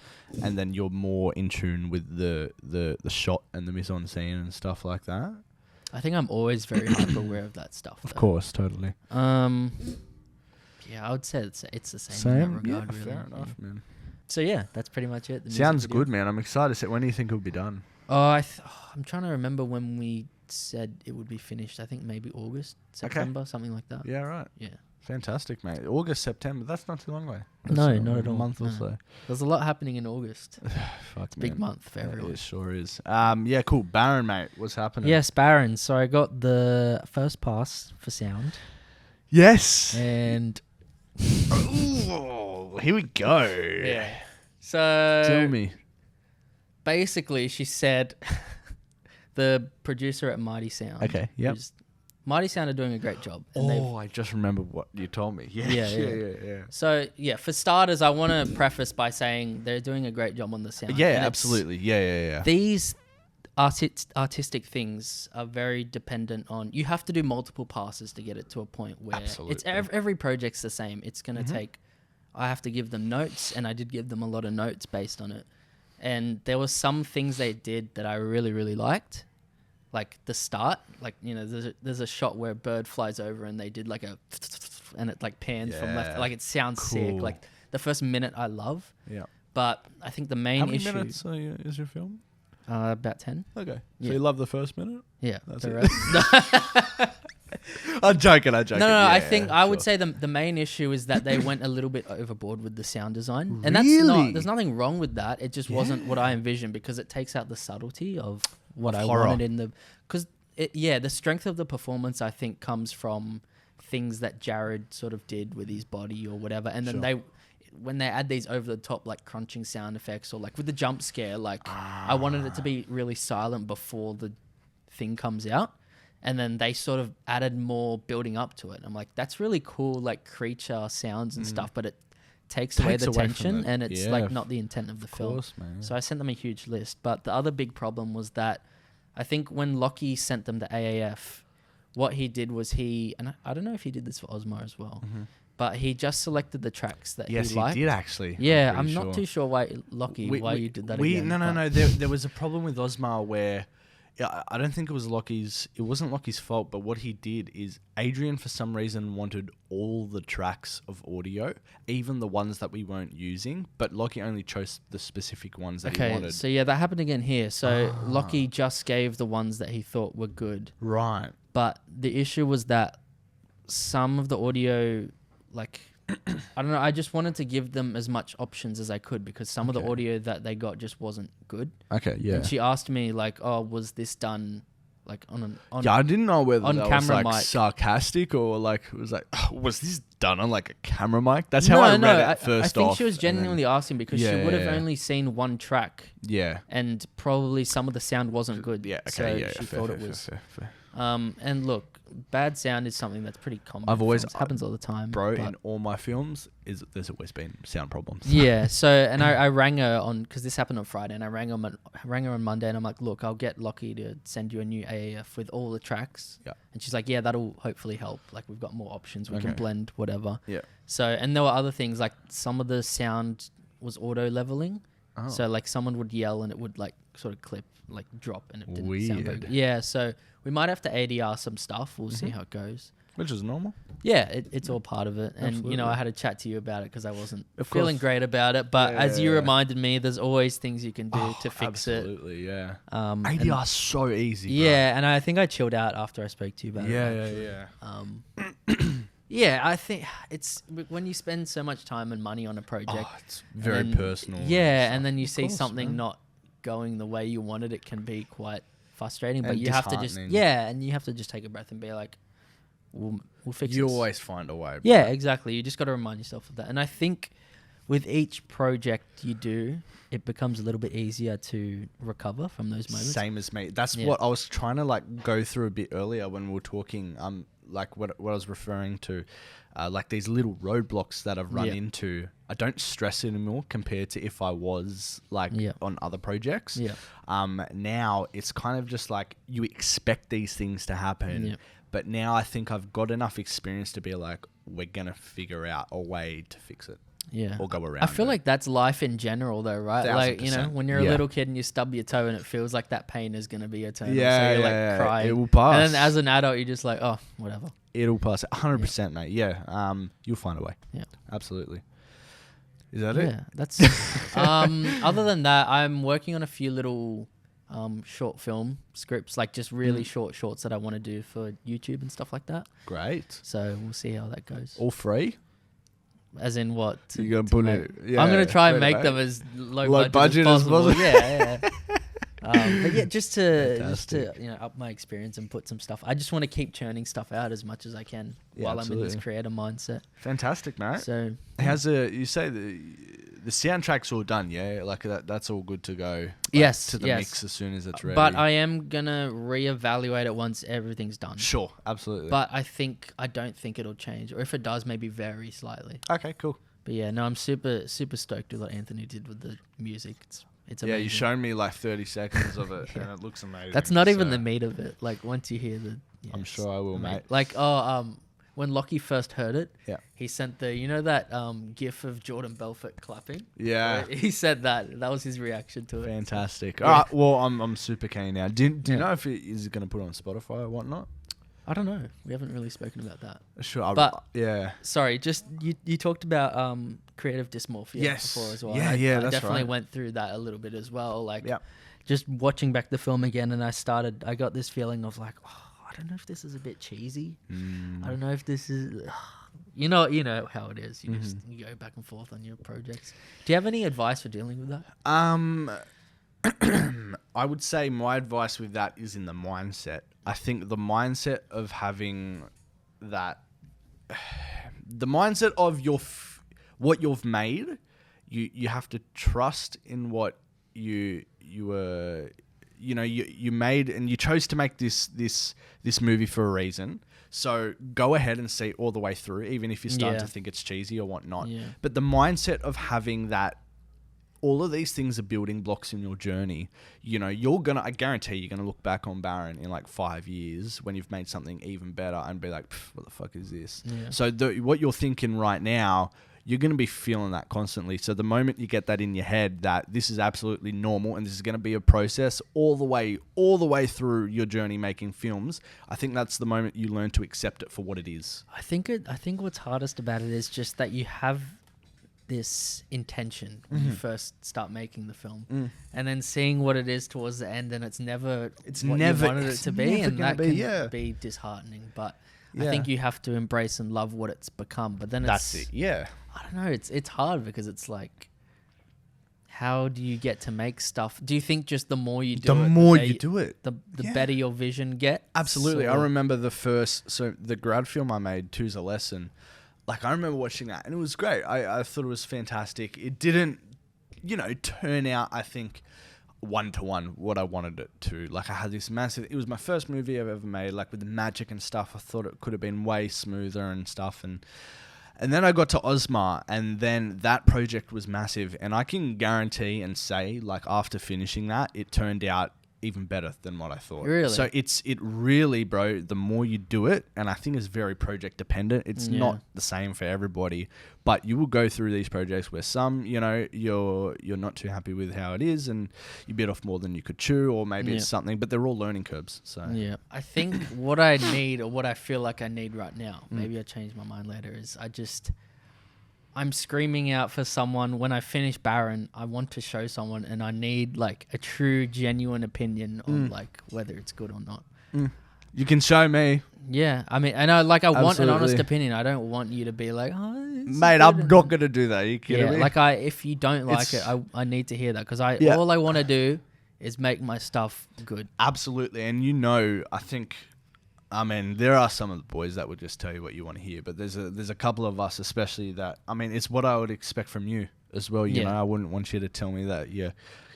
and then you're more in tune with the shot and the mise en scene and stuff like that? I think I'm always very hyper aware of that stuff. Of course, totally. I would say it's the same in that regard, really. Fair enough, man. So yeah, that's pretty much it. Sounds good, man. I'm excited. So when do you think it'll be done? I'm trying to remember when we said it would be finished. I think maybe August, September, something like that. Yeah, right. Yeah. Fantastic, mate. August, September. That's not too long away. No, That's not at all. A month or No. so. There's a lot happening in August. Fuck, It's a big man. month for everyone. It sure is. Yeah, cool. Baron, mate. What's happening? Yes, Baron. So I got the first pass for sound. Yes. And Ooh, here we go. yeah. So Tell me. basically she said the producer at Mighty Sound. Okay, yep. who's- Mighty Sound are doing a great job. And they've Oh, I just remembered what you told me. Yeah, Yeah. So, yeah, for starters, I want to preface by saying they're doing a great job on the sound. Yeah, And it's- absolutely. Yeah. These artistic things are very dependent on... You have to do multiple passes to get it to a point where... Absolutely. It's every project's the same. It's going to take... I have to give them notes, and I did give them a lot of notes based on it. And there were some things they did that I really, really liked. Like the start, like, you know, there's a shot where a bird flies over and they did like a, and it like pans from left, Yeah. like it sounds sick. Cool. Like the first minute I love, Yeah. but I think the main How many issue, minutes is your film? about 10. Okay. Yeah. So you love the first minute? Yeah. That's the it. rest- I'm joking. No, Yeah, I think I would sure. say the main issue is that they went a little bit overboard with the sound design. And that's Really? not, there's nothing wrong with that. It just wasn't what I envisioned because it takes out the subtlety of what Of I horror. wanted in the, because the strength of the performance I think comes from things that Jared sort of did with his body or whatever. And then Sure. when they add these over the top like crunching sound effects or like with the jump scare, like I wanted it to be really silent before the thing comes out. And then they sort of added more building up to it. I'm like, that's really cool, like creature sounds and stuff, but it takes away Takes the away from tension it. and it's Yeah, like not the intent of the Of film. course, man. So I sent them a huge list. But the other big problem was that I think when Lockie sent them to AAF, what he did was and I don't know if he did this for Osmar as well, but he just selected the tracks that Yes, he he liked. did actually. Yeah, pretty I'm not too sure why, Lockie, why you did that again. No. but- There was a problem with Osmar where I don't think it was Lockie's. It wasn't Lockie's fault, but what he did is Adrian, for some reason, wanted all the tracks of audio, even the ones that we weren't using. But Lockie only chose the specific ones that he Okay, wanted. so yeah, that happened again here. So Lockie just gave the ones that he thought were good. Right. But the issue was that some of the audio, like, I don't know, I just wanted to give them as much options as I could because some of the Okay. audio that they got just wasn't good. Okay. Yeah. And she asked me, like, oh, was this done, like, on Yeah, I didn't know whether on that was camera like mic. sarcastic or like it was like, oh, was this done on like a camera mic? That's how I read it first I think off. she was and then- genuinely asking because she Yeah, would have yeah, yeah. only seen one track Yeah. and probably some of the sound wasn't good. Yeah. Okay. So yeah. she fair, thought fair, it was. fair. And look, bad sound is something that's pretty common. I've in always- films. Happens all the time, Bro, but- in all my films, there's always been sound problems. Yeah. So, and I rang her on because this happened on Friday, and I rang her on Monday, and I'm like, look, I'll get Lockie to send you a new AAF with all the tracks. Yeah. And she's like, yeah, that'll hopefully help. Like we've got more options. We can Okay. blend whatever. Yeah. So, and there were other things like some of the sound was auto leveling. Oh. So like someone would yell and it would like sort of clip, like drop, and it didn't sound very Weird. good. Yeah. So we might have to ADR some stuff. We'll see Mhm. how it goes. Which is normal. Yeah, it's all part of it. And, you Absolutely. know, I had a chat to you about it because I wasn't Of feeling course. great about it. But as you Yeah. reminded me, there's always things you can do Oh, to fix it. absolutely, yeah. And- ADR is so easy. Bro. yeah, and I think I chilled out after I spoke to you about it. Yeah. Yeah, I think it's when you spend so much time and money on a project. Oh, it's very and then- personal. Yeah, and then you Of see course, something man. not going the way you wanted, it can be quite frustrating. But And you have to just disheartening. and you have to just take a breath and be like, we'll fix it. You always find a way. Bro. Yeah, exactly. You just got to remind yourself of that. And I think with each project you do, it becomes a little bit easier to recover from those moments. Same as me. That's Yeah. what I was trying to like go through a bit earlier when we were talking. Like what I was referring to, like these little roadblocks that I've run Yeah. into. I don't stress anymore compared to if I was like Yeah. on other projects. Yeah. Now it's kind of just like you expect these things to happen. Yeah. But now I think I've got enough experience to be like, we're gonna figure out a way to fix it Yeah. or go around. I feel it. like that's life in general though, right? Like, you know, 1000%. when you're a Yeah. little kid and you stub your toe and it feels like that pain is going to be eternal. Yeah, so you're yeah, like crying. it will pass. And then as an adult, you're just like, oh, whatever. It'll pass. 100%, mate. Yeah. You'll find a way. Yeah. Absolutely. Is that it? Yeah, that's. Other than that, I'm working on a few little short film scripts, like just really shorts that I want to do for YouTube and stuff like that. Great. So we'll see how that goes. All free? As in what? You gotta put it. Yeah, I'm gonna try and straight make away. them as low budget budget, as as possible. possible. Yeah. But yeah, just to Fantastic. up my experience and put some stuff. I just want to keep churning stuff out as much as I can while I'm in this creator mindset. Fantastic, mate. So you say the soundtrack's all done, yeah? Like that's all good to go. Like, yes, to the mix as soon as it's ready. But I am gonna reevaluate it once everything's done. Sure, absolutely. But I don't think it'll change, or if it does, maybe vary slightly. Okay, cool. But yeah, no, I'm super stoked with what Anthony did with the music. It's amazing. Yeah, you showed me like 30 seconds of it, and it looks amazing. That's not even the meat of it. Like once you hear the, I'm sure I will, mate. Like when Lockie first heard it, he sent that GIF of Jordan Belfort clapping. Yeah, he said that was his reaction to it. Fantastic. All right, well, I'm super keen now. Do you know if is it going to put it on Spotify or whatnot? I don't know. We haven't really spoken about that. Sure, but yeah. Sorry, just you talked about creative dysmorphia before as well. Yeah, I that's definitely right. went through that a little bit as well. Like, Yep. just watching back the film again, and I got this feeling of like, I don't know if this is a bit cheesy. I don't know if this is, you know how it is. You just you go back and forth on your projects. Do you have any advice for dealing with that? I would say my advice with that is in the mindset. I think the mindset of having that, the mindset of what you've made, you have to trust in what you made, and you chose to make this movie for a reason. So go ahead and see it all the way through, even if you start to think it's cheesy or whatnot. Yeah. But the mindset of having that, all of these things are building blocks in your journey. You know, I guarantee you're gonna look back on Baron in like 5 years when you've made something even better and be like, what the fuck is this? Yeah. So what you're thinking right now, you're going to be feeling that constantly. So the moment you get that in your head that this is absolutely normal and this is going to be a process all the way through your journey making films, I think that's the moment you learn to accept it for what it is. I think what's hardest about it is just that you have this intention when you first start making the film, and then seeing what it is towards the end, and it's never what you wanted it to be, and that can be disheartening. But I think you have to embrace and love what it's become. But then that's it. Yeah, I don't know. It's hard because it's like, how do you get to make stuff? Do you think just the more you do it, the better your vision gets? Absolutely. So, I remember the grad film I made, Two's a Lesson. Like, I remember watching that, and it was great. I thought it was fantastic. It didn't, turn out, I think, 1-to-1 what I wanted it to. Like, I had this massive... It was my first movie I've ever made, like, with the magic and stuff. I thought it could have been way smoother and stuff, and then I got to Osmar, and then that project was massive, and I can guarantee and say, like, after finishing that, it turned out even better than what I thought. Really? So it really, bro, the more you do it, and I think it's very project dependent. It's not the same for everybody, but you will go through these projects where some, you're not too happy with how it is, and you bit off more than you could chew, or maybe it's something, but they're all learning curves. So yeah, I think what I need, or what I feel like I need right now, maybe I change my mind later, is I'm screaming out for someone. When I finish Baron, I want to show someone, and I need like a true, genuine opinion on like whether it's good or not. You can show me. Yeah, I mean, and I want an honest opinion. I don't want you to be like, mate, I'm not gonna do that. Are you kidding me? Like if you don't like it, I need to hear that, because all I want to do is make my stuff good. Absolutely, and I think. I mean, there are some of the boys that would just tell you what you want to hear, but there's a couple of us, especially, that, I mean, it's what I would expect from you as well. You know, I wouldn't want you to tell me that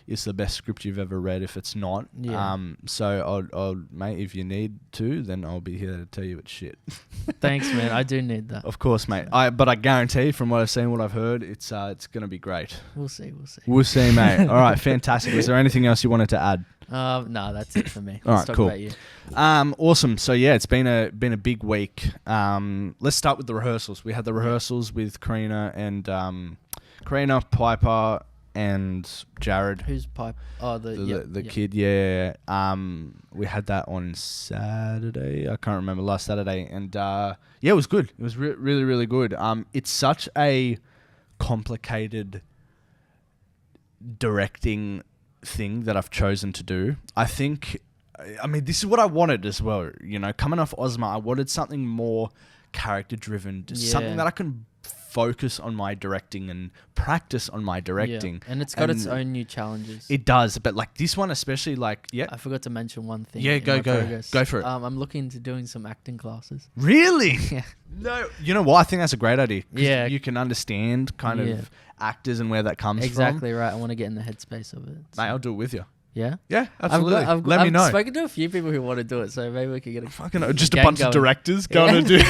it's the best script you've ever read if it's not. Yeah. So I'll mate, if you need to, then I'll be here to tell you it's shit. Thanks, man. I do need that. Of course, mate. But I guarantee, from what I've seen, what I've heard, it's gonna be great. We'll see. We'll see, mate. All right, fantastic. Is there anything else you wanted to add? No, that's it for me. All Let's right, talk cool. about you. Awesome. So yeah, it's been a big week. Let's start with the rehearsals. We had the rehearsals with Karina, Piper, and Jared. Who's Pipe? Oh, the kid. Yeah. We had that on Saturday. I can't remember, last Saturday, and it was good. It was really, really good. It's such a complicated directing thing that I've chosen to do. I think, I mean, this is what I wanted as well. You know, coming off Ozma, I wanted something more character driven, just something that I can focus on my directing and practice on my directing. Yeah. And it's got its own new challenges. It does, but like this one especially, like, I forgot to mention one thing. Yeah, go for it. I'm looking into doing some acting classes. Really? Yeah. No, you know what? I think that's a great idea. Yeah. You can understand kind of actors and where that comes from. Exactly right. I want to get in the headspace of it. So. Mate, I'll do it with you. Yeah? Yeah, absolutely. Let me know. I've spoken to a few people who want to do it, so maybe we could get just a bunch of directors going to do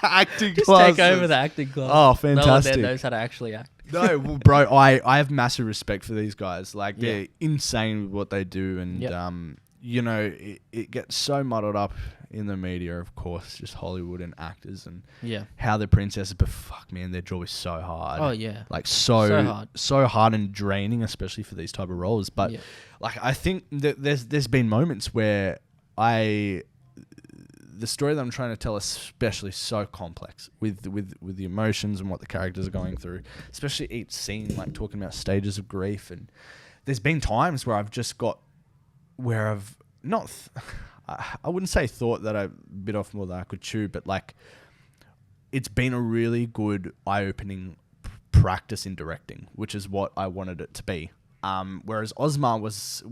acting just classes. Take over the acting class. Oh, fantastic. No one there knows how to actually act. No, well, bro, I have massive respect for these guys. Like, they're insane with what they do. And, you know, it gets so muddled up in the media, of course, just Hollywood and actors and how the princesses, but fuck, man, their job is so hard. Oh, yeah. Like, so hard and draining, especially for these type of roles. But, like, I think that there's been moments where the story that I'm trying to tell, especially, so complex with the emotions and what the characters are going through, especially each scene, like talking about stages of grief. And there's been times where I've just got, where I've not, I wouldn't say thought that I bit off more than I could chew, but like, it's been a really good eye-opening practice in directing, which is what I wanted it to be. Whereas Ozma was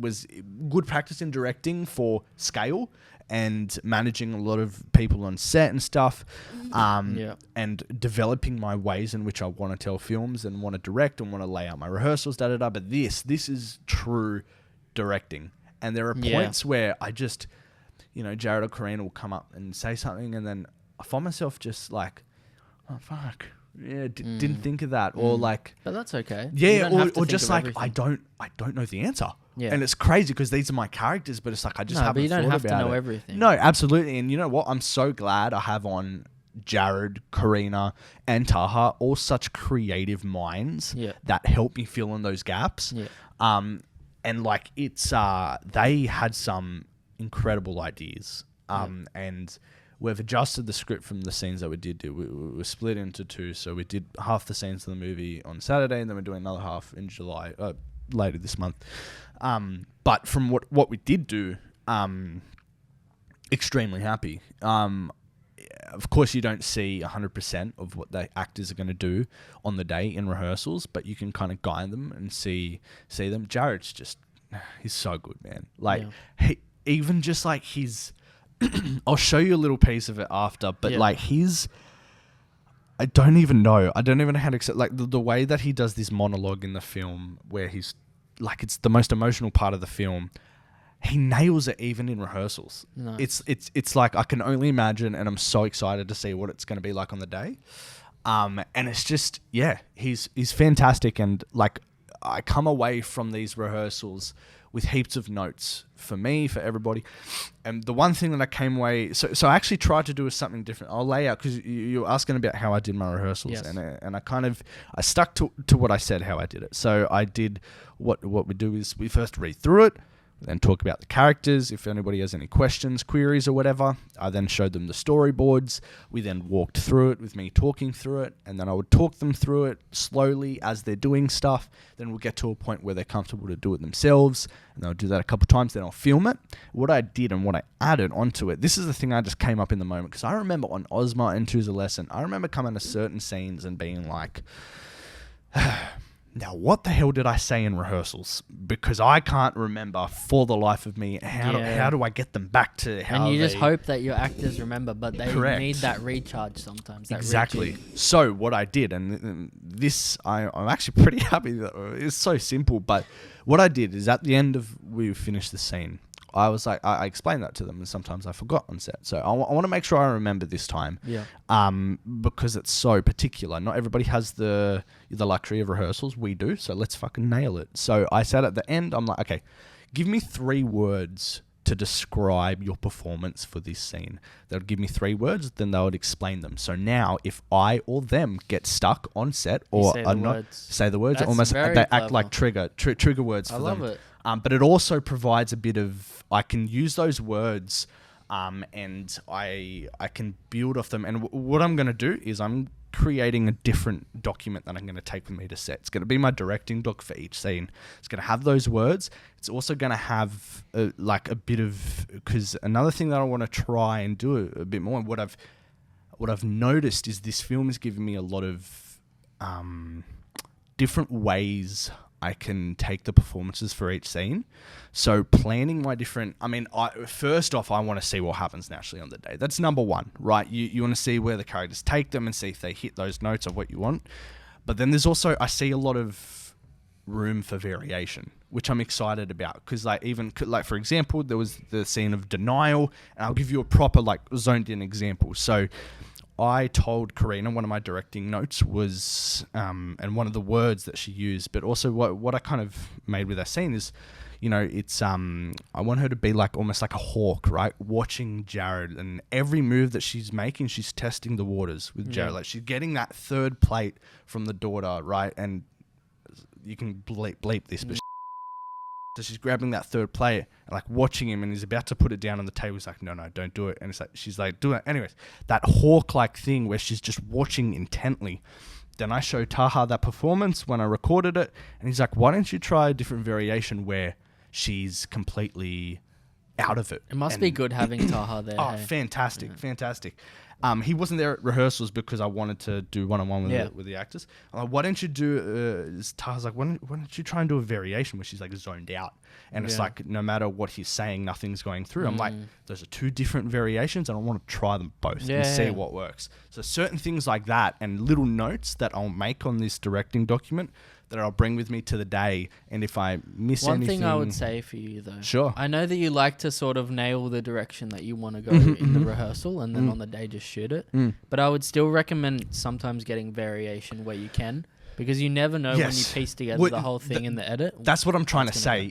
good practice in directing for scale and managing a lot of people on set and stuff, and developing my ways in which I want to tell films and want to direct and want to lay out my rehearsals, But this is true directing. And there are points where I just, you know, Jared or Karina will come up and say something, and then I find myself just like, oh, fuck. Yeah, didn't think of that. Or like... But that's okay. Yeah, or just like, I don't know the answer. Yeah. And it's crazy because these are my characters, but it's like, I just haven't thought about it. But you don't have to know everything. No, absolutely. And you know what? I'm so glad I have on Jared, Karina, and Taha, all such creative minds that help me fill in those gaps. Yeah. And like, it's they had some incredible ideas. And we've adjusted the script from the scenes that we did do. We split into two, so we did half the scenes of the movie on Saturday, and then we're doing another half in July, later this month. But from what we did do, extremely happy. Of course, you don't see 100% of what the actors are going to do on the day in rehearsals, but you can kind of guide them and see them. Jared's just, he's so good, man. Like, he, even just like his, I'll show you a little piece of it after, but like I don't even know how to accept, like the way that he does this monologue in the film where he's like, it's the most emotional part of the film. He nails it even in rehearsals. Nice. It's like, I can only imagine, and I'm so excited to see what it's going to be like on the day. And it's just, he's fantastic. And like, I come away from these rehearsals with heaps of notes for me, for everybody. And the one thing that I came away, so I actually tried to do something different. I'll lay out, because you're asking about how I did my rehearsals, and I stuck to what I said, how I did it. So I did what we do is we first read through it, then talk about the characters. If anybody has any questions, queries, or whatever, I then showed them the storyboards. We then walked through it with me talking through it, and then I would talk them through it slowly as they're doing stuff. Then we'll get to a point where they're comfortable to do it themselves, and they'll do that a couple of times. Then I'll film it. What I did and what I added onto it, this is the thing I just came up in the moment, because I remember on Ozma and Two's a Lesson, I remember coming to certain scenes and being like, now, what the hell did I say in rehearsals? Because I can't remember for the life of me. How do I get them back to how? And you just hope that your actors remember, but they need that recharge sometimes. Exactly. So what I did, and this, I'm actually pretty happy that it's so simple. But what I did is at the end of we finished the scene, I was like, I explained that to them, and sometimes I forgot on set. So I want to make sure I remember this time. Yeah. Because it's so particular. Not everybody has the luxury of rehearsals. We do. So let's fucking nail it. So I said at the end, I'm like, okay, give me 3 words to describe your performance for this scene. They would give me 3 words, then they would explain them. So now, if I or them get stuck on set or say the words, almost they act like trigger words for them. I love it. But it also provides a bit of, I can use those words, and I can build off them. And what I'm going to do is I'm creating a different document that I'm going to take with me to set. It's going to be my directing doc for each scene. It's going to have those words. It's also going to have a bit of, because another thing that I want to try and do a bit more, and what I've noticed is this film is giving me a lot of different ways I can take the performances for each scene. So planning my different, first off, I want to see what happens naturally on the day. That's number one, right? You want to see where the characters take them and see if they hit those notes of what you want. But then there's also, I see a lot of room for variation, which I'm excited about. Because for example, there was the scene of denial, and I'll give you a proper zoned in example. So I told Karina, one of my directing notes was, and one of the words that she used, but also what I kind of made with that scene is, it's, I want her to be almost like a hawk, right? Watching Jared, and every move that she's making, she's testing the waters with Jared. She's getting that third plate from the daughter, right? And you can bleep this, but so she's grabbing that third plate and watching him, and he's about to put it down on the table. He's like, no, don't do it. And she's like, do it. Anyways, that hawk-like thing where she's just watching intently. Then I showed Taha that performance when I recorded it, and he's like, why don't you try a different variation where she's completely out of it? It must be good having Taha there. Oh, fantastic. He wasn't there at rehearsals because I wanted to do one-on-one with the actors. I'm like, why don't you do... Taha's like, why don't you try and do a variation where she's zoned out? And it's no matter what he's saying, nothing's going through. I'm like, those are two different variations, and I want to try them both and see what works. So certain things like that and little notes that I'll make on this directing document that I'll bring with me to the day, and if I miss anything... One thing I would say for you, though. Sure. I know that you like to sort of nail the direction that you want to go in the rehearsal, and then on the day just shoot it. But I would still recommend sometimes getting variation where you can, because you never know when you piece together the whole thing in the edit. That's what I'm trying to say,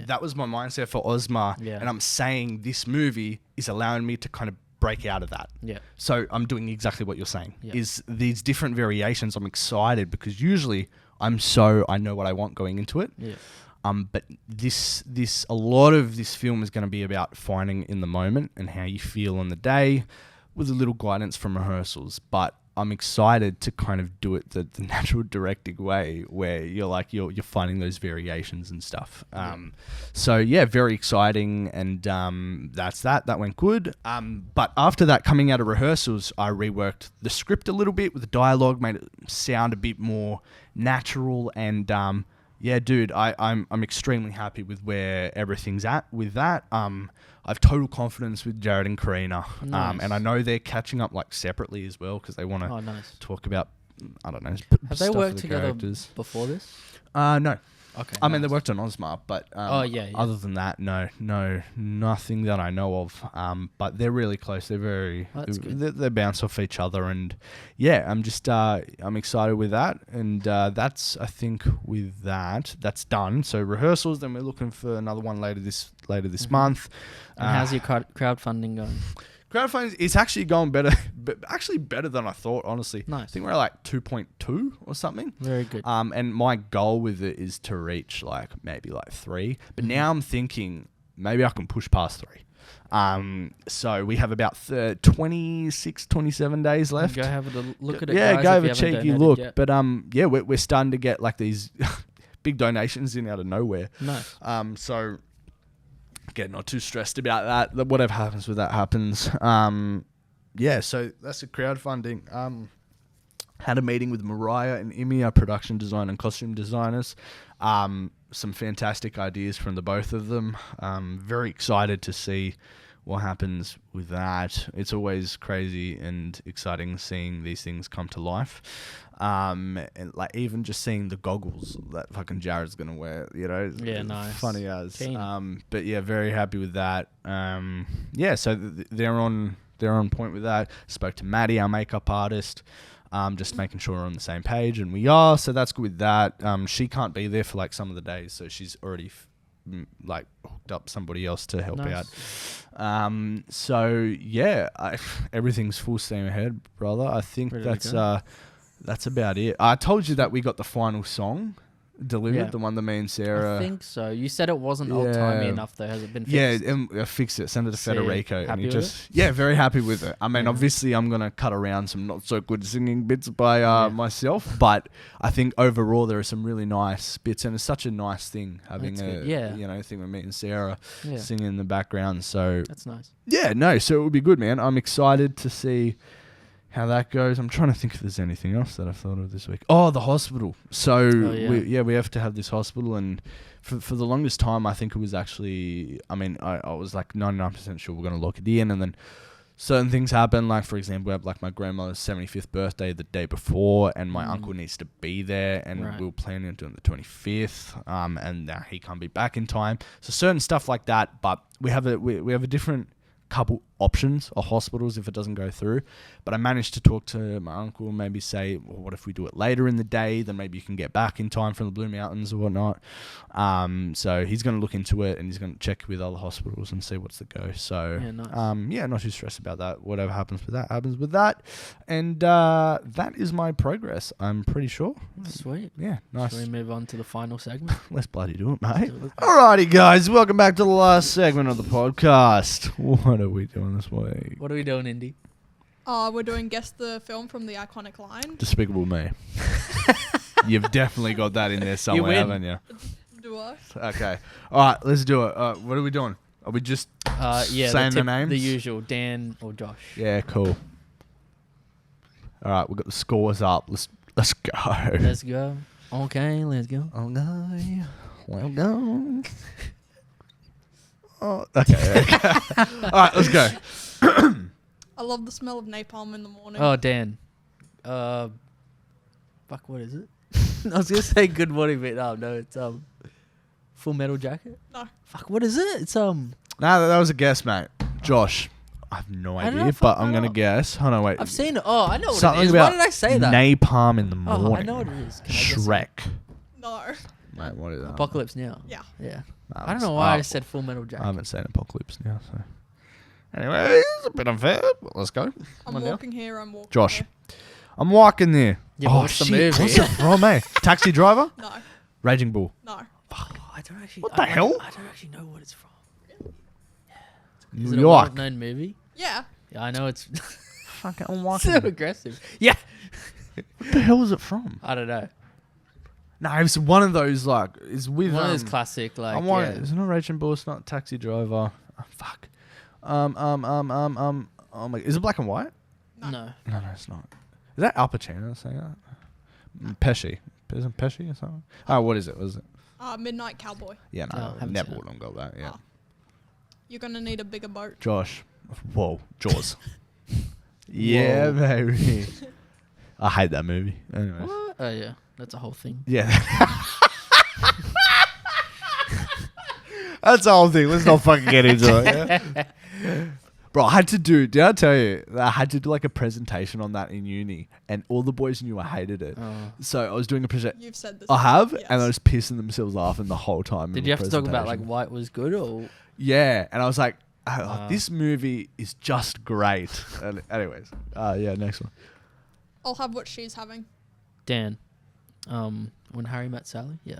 that was my mindset for Ozma, and I'm saying this movie is allowing me to kind of break out of that. Yeah. So I'm doing exactly what you're saying, is these different variations. I'm excited because usually... I know what I want going into it. Yeah. But a lot of this film is going to be about finding in the moment and how you feel on the day, with a little guidance from rehearsals. But I'm excited to kind of do it the natural directing way, where you're finding those variations and stuff. So very exciting, and that's that went good. But after that, coming out of rehearsals, I reworked the script a little bit with the dialogue, made it sound a bit more natural, and I'm extremely happy with where everything's at with that. I've total confidence with Jared and Karina. Nice. And I know they're catching up separately as well, because they want to talk about, I don't know, have they worked together before this? No. Okay. I mean, they worked on Ozma, but other than that, no, nothing that I know of. But they're really close. They're very, they bounce off each other, and I'm just, I'm excited with that, and that's, I think, with that's done. So rehearsals, then we're looking for another one later this month. And how's your crowdfunding going? Crowdfunding is actually going better, better than I thought, honestly. Nice. I think we're at 2.2 or something. Very good. And my goal with it is to reach maybe 3. But now I'm thinking maybe I can push past 3. So we have about 26, 27 days left. Go have a look at it, guys, go have a cheeky look. Yet. But we're starting to get these big donations in out of nowhere. Nice. So... Again, not too stressed about that. Whatever happens with that happens. So that's the crowdfunding. Had a meeting with Mariah and Imi, our production design and costume designers. Some fantastic ideas from the both of them. Very excited to see what happens with that. It's always crazy and exciting seeing these things come to life. And even just seeing the goggles that fucking Jared's gonna wear, nice, funny as. But very happy with that. So they're on point with that. Spoke to Maddie, our makeup artist, just making sure we're on the same page, and we are. So that's good with that. She can't be there for some of the days, so she's already hooked up somebody else to help out. Everything's full steam ahead, brother. I think that's about it. I told you that we got the final song delivered? Yeah. The one that me and Sarah. I think so. You said it wasn't old timey enough though. Has it been fixed? Yeah, I fixed it. Sent it to Sick. Federico, and Happy he with just very happy with it. I mean, Yeah. obviously, I'm gonna cut around some not so good singing bits by myself, but I think overall there are some really nice bits, and it's such a nice thing having That's a good. thing with me and Sarah Yeah. singing in the background. So That's nice. so it would be good, man. I'm excited to see how that goes. I'm trying to think if there's anything else that I've thought of this week. Oh, the hospital. So we have to have this hospital, and for the longest time, I think it was actually. I mean, I was like 99% sure we're gonna lock it in, and then certain things happen. Like for example, we have like my grandmother's 75th birthday the day before, and my uncle needs to be there, and we were planning on doing the 25th. And now he can't be back in time. So certain stuff like that. But we have a different couple options of hospitals if it doesn't go through, but I managed to talk to my uncle and maybe say, well, what if we do it later in the day, then maybe you can get back in time from the Blue Mountains or whatnot. So he's going to look into it, and he's going to check with other hospitals and see what's the go. So nice. Not too stressed about that. Whatever happens with that happens with that. And that is my progress, I'm pretty sure. Sweet. Yeah, nice. Shall we move on to the final segment? Let's bloody do it, mate. Alrighty, guys, welcome back to the last segment of the podcast. What are we doing this week? What are we doing, Indy? We're doing Guess the Film from the iconic line. Despicable Me. You've definitely got that in there somewhere, haven't you? Do I? Okay. All right, let's do it. What are we doing? Are we just saying the names? The usual, Dan or Josh. Yeah, cool. All right, we've got the scores up. Let's go. Let's go. Okay, let's go. Okay. Well done. Oh, okay. All right, let's go. I love the smell of napalm in the morning. Oh, Dan. Fuck, what is it? I was gonna say Good Morning Vietnam. No, it's Full Metal Jacket. No. Fuck, what is it? It's Nah, that was a guess, mate. Josh. I have no I don't idea, know, but I'm fuck gonna up. guess. Hold on, wait. I've seen it. Oh, I know what Something it is. about Why did I say that? Napalm in the morning. Oh, I know what it is. Can I guess it? Shrek. No. Mate, what is that? Apocalypse Now. Yeah. Yeah. Nah, I don't know why I said Full Metal Jacket. I haven't seen Apocalypse Now, so. Anyway, it's a bit unfair, but let's go. I'm walking here. I'm walking Josh. here. I'm walking there. Yeah, but what's the movie? What's it from, eh? Taxi Driver? No. Raging Bull. No. Oh, I don't actually. What the hell? I don't actually know what it's from. New Is it York. a well-known movie? Yeah. Yeah, I know it's Fucking, I'm walking so there. aggressive. Yeah. What the hell is it from? I don't know. No, it's one of those, like, it's with... One of those classic, like, It's not Raging Bull, it's not Taxi Driver. Oh, fuck. Oh my... Is it black and white? No. No, it's not. Is that Al Pacino saying that? Pesci. Isn't Pesci or something? Oh, what is it? What is it? Midnight Cowboy. Yeah, No, no, haven't never seen would have got that, yeah. Oh. You're going to need a bigger boat. Josh. Whoa, Jaws. Yeah, baby. I hate that movie. Anyways. What? Oh, yeah. That's a whole thing. Yeah. That's the whole thing. Let's not fucking get into it. Yeah? Bro, did I tell you, I had to do like a presentation on that in uni, and all the boys knew I hated it. Oh. So I was doing a presentation. You've said this. I have, Yes. and I was pissing themselves laughing the whole time. Did in you the have to talk about, like, presentation. why it was good or... Yeah, and I was like, this movie is just great. And anyways, yeah, next one. I'll have what she's having. Dan. When Harry Met Sally? Yeah.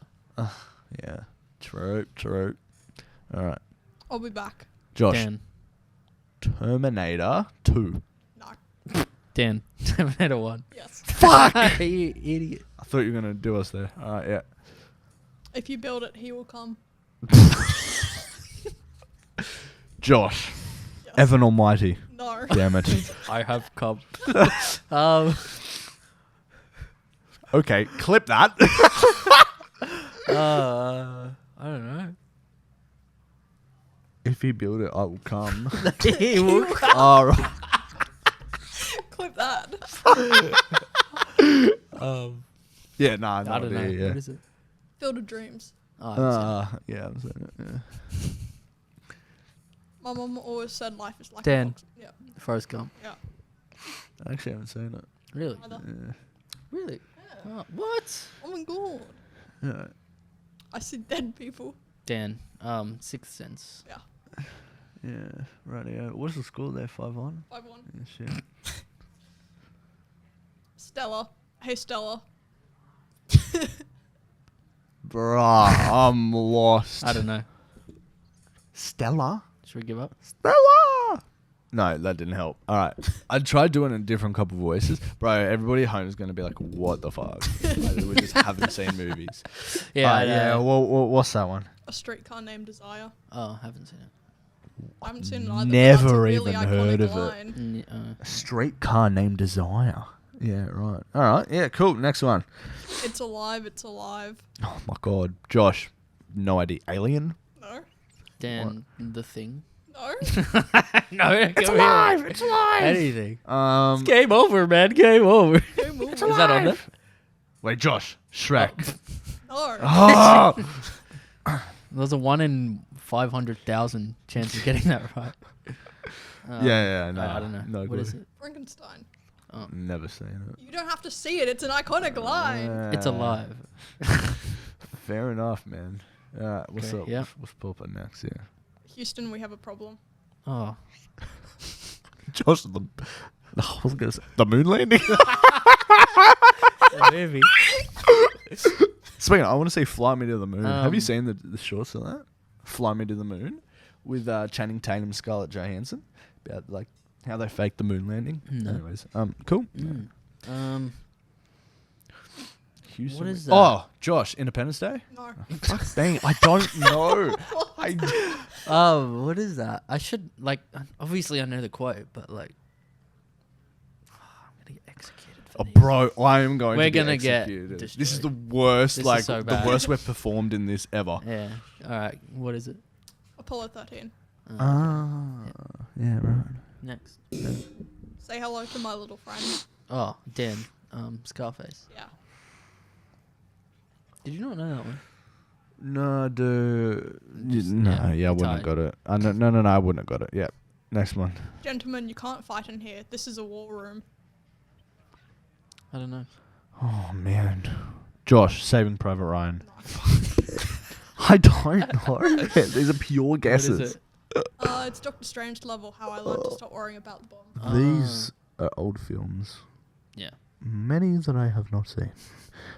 Yeah, true. All right, I'll be back. Josh. Dan. Terminator 2. No. Dan. Terminator 1. Yes. Fuck! You idiot. I thought you were going to do us there. All right, yeah. If you build it, he will come. Josh. Yes. Evan Almighty. No. Damn it. I have come. Okay, clip that. I don't know. If you build it, I will come. He will All right. Clip that. Yeah, nah, I don't know. Yeah. What is it? Field of Dreams. Oh, I haven't seen it. Yeah, I'm saying it. Yeah. My mum always said life is like Dan. a box. Yeah. Forrest Gump. Yeah. I actually haven't seen it. Really? Either. Yeah. Really? Yeah. Oh, what? Oh my god. Yeah. I see dead people. Dan. Sixth Sense. Yeah. Yeah, rightio. What's the score there? 5-1? 5-1. Yeah, shit. Stella. Hey, Stella. Bruh, I'm lost. I don't know. Stella? Should we give up? Stella! No, that didn't help. All right. I tried doing a different couple voices. Bro, everybody at home is going to be like, what the fuck? Like, we just haven't seen movies. Yeah, But yeah. Well, what's that one? A Streetcar Named Desire. Oh, haven't seen it. I haven't seen it either. Never but that's a really even heard iconic of it. line. A streetcar named Desire. Yeah, right. All right. Yeah, cool. Next one. It's alive. It's alive. Oh, my God. Josh, no idea. Alien? No. Dan, The Thing. No. No, It's alive. It's alive. Anything. It's Game over, man. Game over. Game over. Is that on there? Wait, Josh. Shrek. No. Oh! There's a 1 in 500,000 chance of getting that right. Yeah, no. I don't know. No What good. is it? Frankenstein. Never seen it. You don't have to see it. It's an iconic line. It's alive. Fair enough, man. All right, what's Okay, up? yeah. What's popping next? Yeah. Houston, we have a problem. Oh. Josh, I was gonna say the moon landing. Maybe. Speaking, I want to say "Fly Me to the Moon." Have you Um, seen the shorts of that? "Fly Me to the Moon" with Channing Tatum, Scarlett Johansson, about like how they faked the moon landing. No. Anyways, cool. Mm. Houston. What is that? Oh, Josh, Independence Day. No. Fuck, dang, I don't know. Oh, what is that? I should, like, obviously I know the quote, but, like, I'm going to get executed for Oh, these. bro, I am going. We're to gonna get executed. This is destroyed. the worst. This is like so the bad. worst we've performed in this ever. Yeah. All right. What is it? Apollo 13. Yeah, right. Next. Say hello to my little friend. Oh, Dan. Scarface. Yeah. Did you not know that one? No, dude. Just- No, yeah, yeah, I wouldn't have got it. No, I wouldn't have got it. Yep. Next one. Gentlemen, you can't fight in here. This is a war room. I don't know. Oh man, Josh, Saving Private Ryan. I don't know. These are pure guesses. What is it? It's Doctor Strange level. How I learned to stop worrying about the bomb. These are old films. Yeah. Many that I have not seen.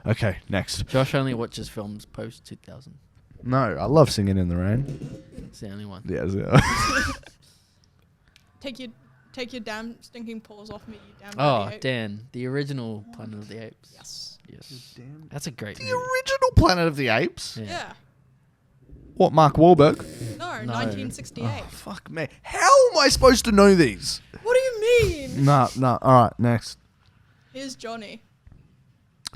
Okay, next. Josh only watches films post 2000. No, I love Singing in the Rain. It's the only one. Yes, yeah. Take your damn stinking paws off me, you damn Oh, dirty ape. Dan. The original Planet of the Apes. Yes. Yes. That's a great The movie. original Planet of the Apes. Yeah. What, Mark Wahlberg? No, No. 1968. Oh, fuck me. How am I supposed to know these? What do you mean? No. All right, next. Here's Johnny.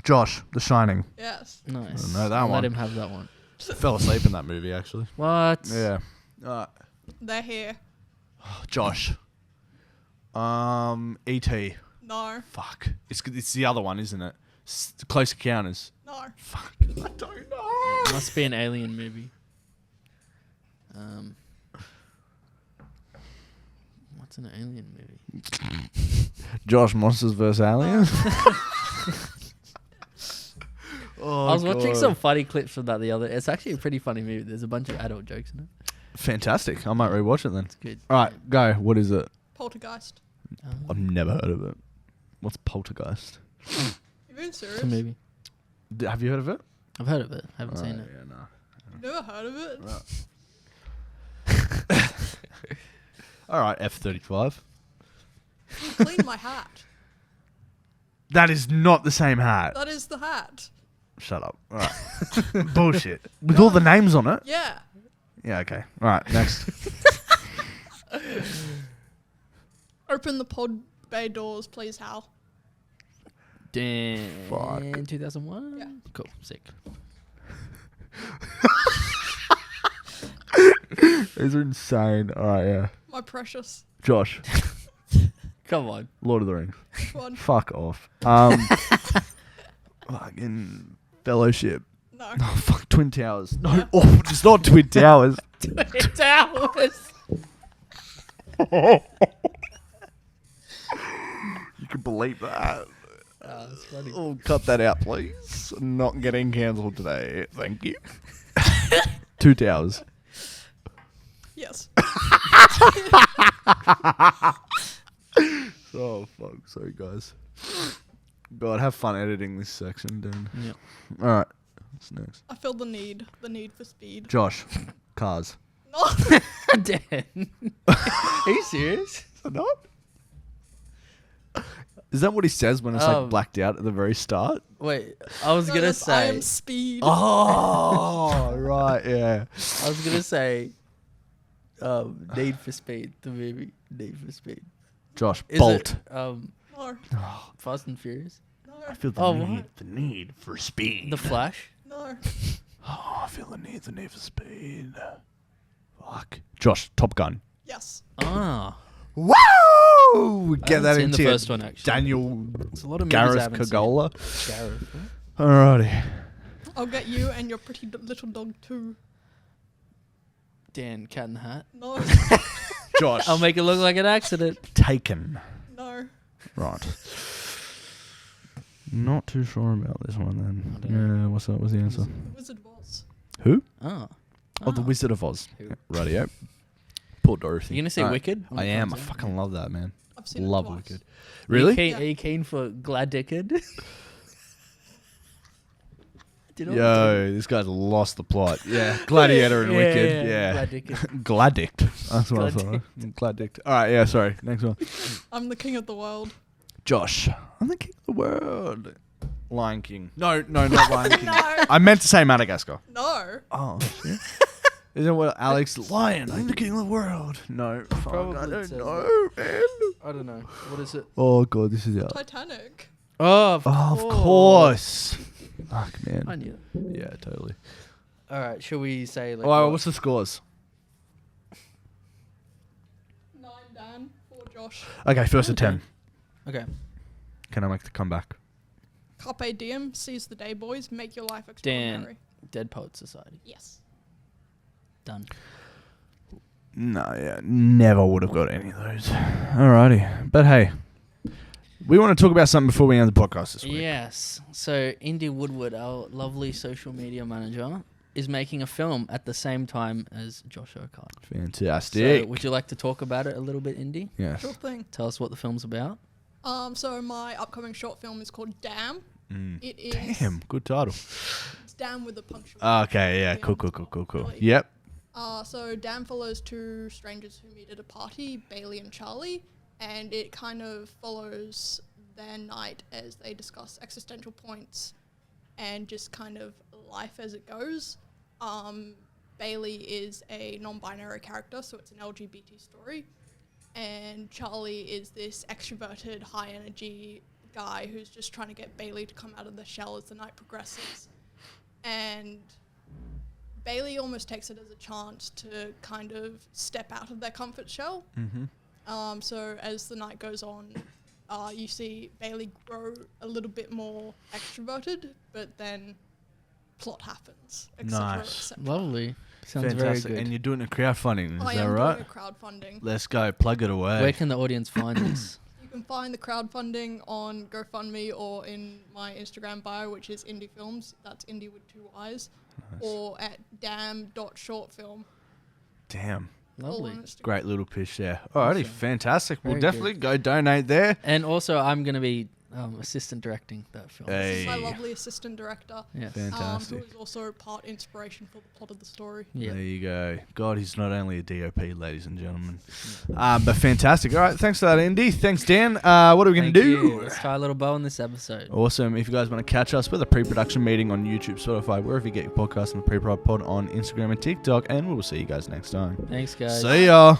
Josh, The Shining. Yes. Nice. I know that Let one. him have that one. Fell asleep in that movie, actually. What? Yeah. They're here. Josh. E.T. No. Fuck. It's the other one, isn't it? Close Encounters. No. Fuck. I don't know. It must be an alien movie. What's an alien movie? Josh, Monsters vs. Aliens. Oh, I was watching God. some funny clips from that the other. It's actually a pretty funny movie. There's a bunch of adult jokes in it. Fantastic. I might rewatch it then. It's good. All right, go. What is it? Poltergeist. I've never heard of it. What's Poltergeist? You being serious? It's a movie. Have you heard of it? I've heard of it. Haven't seen it. Yeah, no. You've never heard of it? All right, F-35. Clean my hat. That is not the same hat. That is the hat. Shut up. All right. Bullshit. With all the names on it? Yeah. Yeah, okay. All right, next. Open the pod bay doors, please, Hal. Dan. Fuck. 2001? Yeah. Cool. Sick. These are insane. All right, yeah. My precious. Josh, Come on. Lord of the Rings. Which one? Fuck off. Fucking Fellowship. No. Oh, fuck, Twin Towers. No, oh, it's not Twin Towers. It's ours. You can believe that. That's funny. Oh, cut that out, please. Not getting cancelled today. Thank you. Two Towers. Yes. Oh, fuck. Sorry, guys. God, have fun editing this section, dude. Yep. All right. What's next? I feel the need for speed. Josh, Cars. No. Dan. Are you serious? Not? Is that what he says when it's like blacked out at the very start? Wait, I was No, gonna that's I say. am speed. Oh, right, yeah. I was gonna say. Need for Speed, the movie Need for Speed. Josh, Is Bolt. it, No. Fast and Furious. No. I feel Oh, the need for speed. The Flash. No. Oh, I feel the need for speed. Fuck. Josh, Top Gun. Yes. Ah, Woo! Get haven't that seen into the your first one, actually. Daniel it's a lot of movies I Gareth haven't seen. Kagola. Gareth. Alrighty. I'll get you and your pretty little dog too. Dan, Cat in the Hat. No. Josh. I'll make it look like an accident. Taken. No. Right. Not too sure about this one I then. don't know. Yeah, what's the answer? Wizard was. Who? Oh. Oh, The Wizard of Oz. Who? Radio. Poor Dorothy. You gonna say Alright. Wicked? I am. I fucking love that, man. I've seen Love it twice. Wicked. Really? Are you keen for Gladicked? Did I- Yo, this guy's lost the plot. Yeah, Gladiator and Wicked. Yeah. Gladicked. Gladicked. That's what I thought. Gladicked. All right, yeah, sorry. Next one. I'm the king of the world. Josh. I'm the king of the world. Lion King. No, not Lion King. No. I meant to say Madagascar. No. Oh, shit. Isn't what Alex Lion? I'm the king of the world. No, fuck, Probably I don't says know, man. I don't know. What is it? Oh god, this is out. Titanic. Oh, Of course. Fuck, I man. knew. Yeah, totally. All right, shall we say like? Oh, what- what's the scores? 9 Dan. 4 Josh. Okay, first to 10. Okay. Can I make the comeback? Carpe diem. Seize the day, boys. Make your life Dan. extraordinary. Dead Poet Society. Yes. Done. No, yeah, never would have got any of those. Alrighty, but hey, we want to talk about something before we end the podcast this week. Yes. So Indy Woodward, our lovely social media manager, is making a film at the same time as Josh Urquhart. Fantastic. So would you like to talk about it a little bit, Indy? Yes. Sure thing. Tell us what the film's about. So my upcoming short film is called Damn. Mm. It is. Damn, good title. It's Damn with a punctuation. Okay, yeah, at the cool. end. Really. Yep. So Dan follows 2 strangers who meet at a party, Bailey and Charlie, and it kind of follows their night as they discuss existential points and just kind of life as it goes. Bailey is a non-binary character, so it's an LGBT story, and Charlie is this extroverted, high-energy guy who's just trying to get Bailey to come out of the shell as the night progresses. And Bailey almost takes it as a chance to kind of step out of their comfort shell. Mm-hmm. So as the night goes on, you see Bailey grow a little bit more extroverted, but then plot happens, etc. Nice. etc. Lovely. Sounds Fantastic. very good. And you're doing a crowdfunding, I is that am right? doing a crowdfunding. Let's go, plug it away. Where can the audience find this? You can find the crowdfunding on GoFundMe or in my Instagram bio, which is Indie Films. That's Indie with 2 I's. Nice. Or at damn.shortfilm. Damn. all Lovely. on Instagram. Great little pitch there. Alrighty, Awesome. fantastic. We'll Very definitely go donate there. And also, I'm going to be assistant directing that film. This is my Hey. lovely assistant director, Yes. who Fantastic. is also part inspiration for the plot of the story. Yeah. There you go. God, he's not only a DOP, ladies and gentlemen. But fantastic. All right, thanks for that, Indy. Thanks, Dan. What are we going to Thank do? you. Let's tie a little bow on this episode. Awesome. If you guys want to catch us with a pre-production meeting on YouTube, Spotify, wherever you get your podcast, and the pre-prod pod on Instagram and TikTok, and we'll see you guys next time. Thanks, guys. See ya.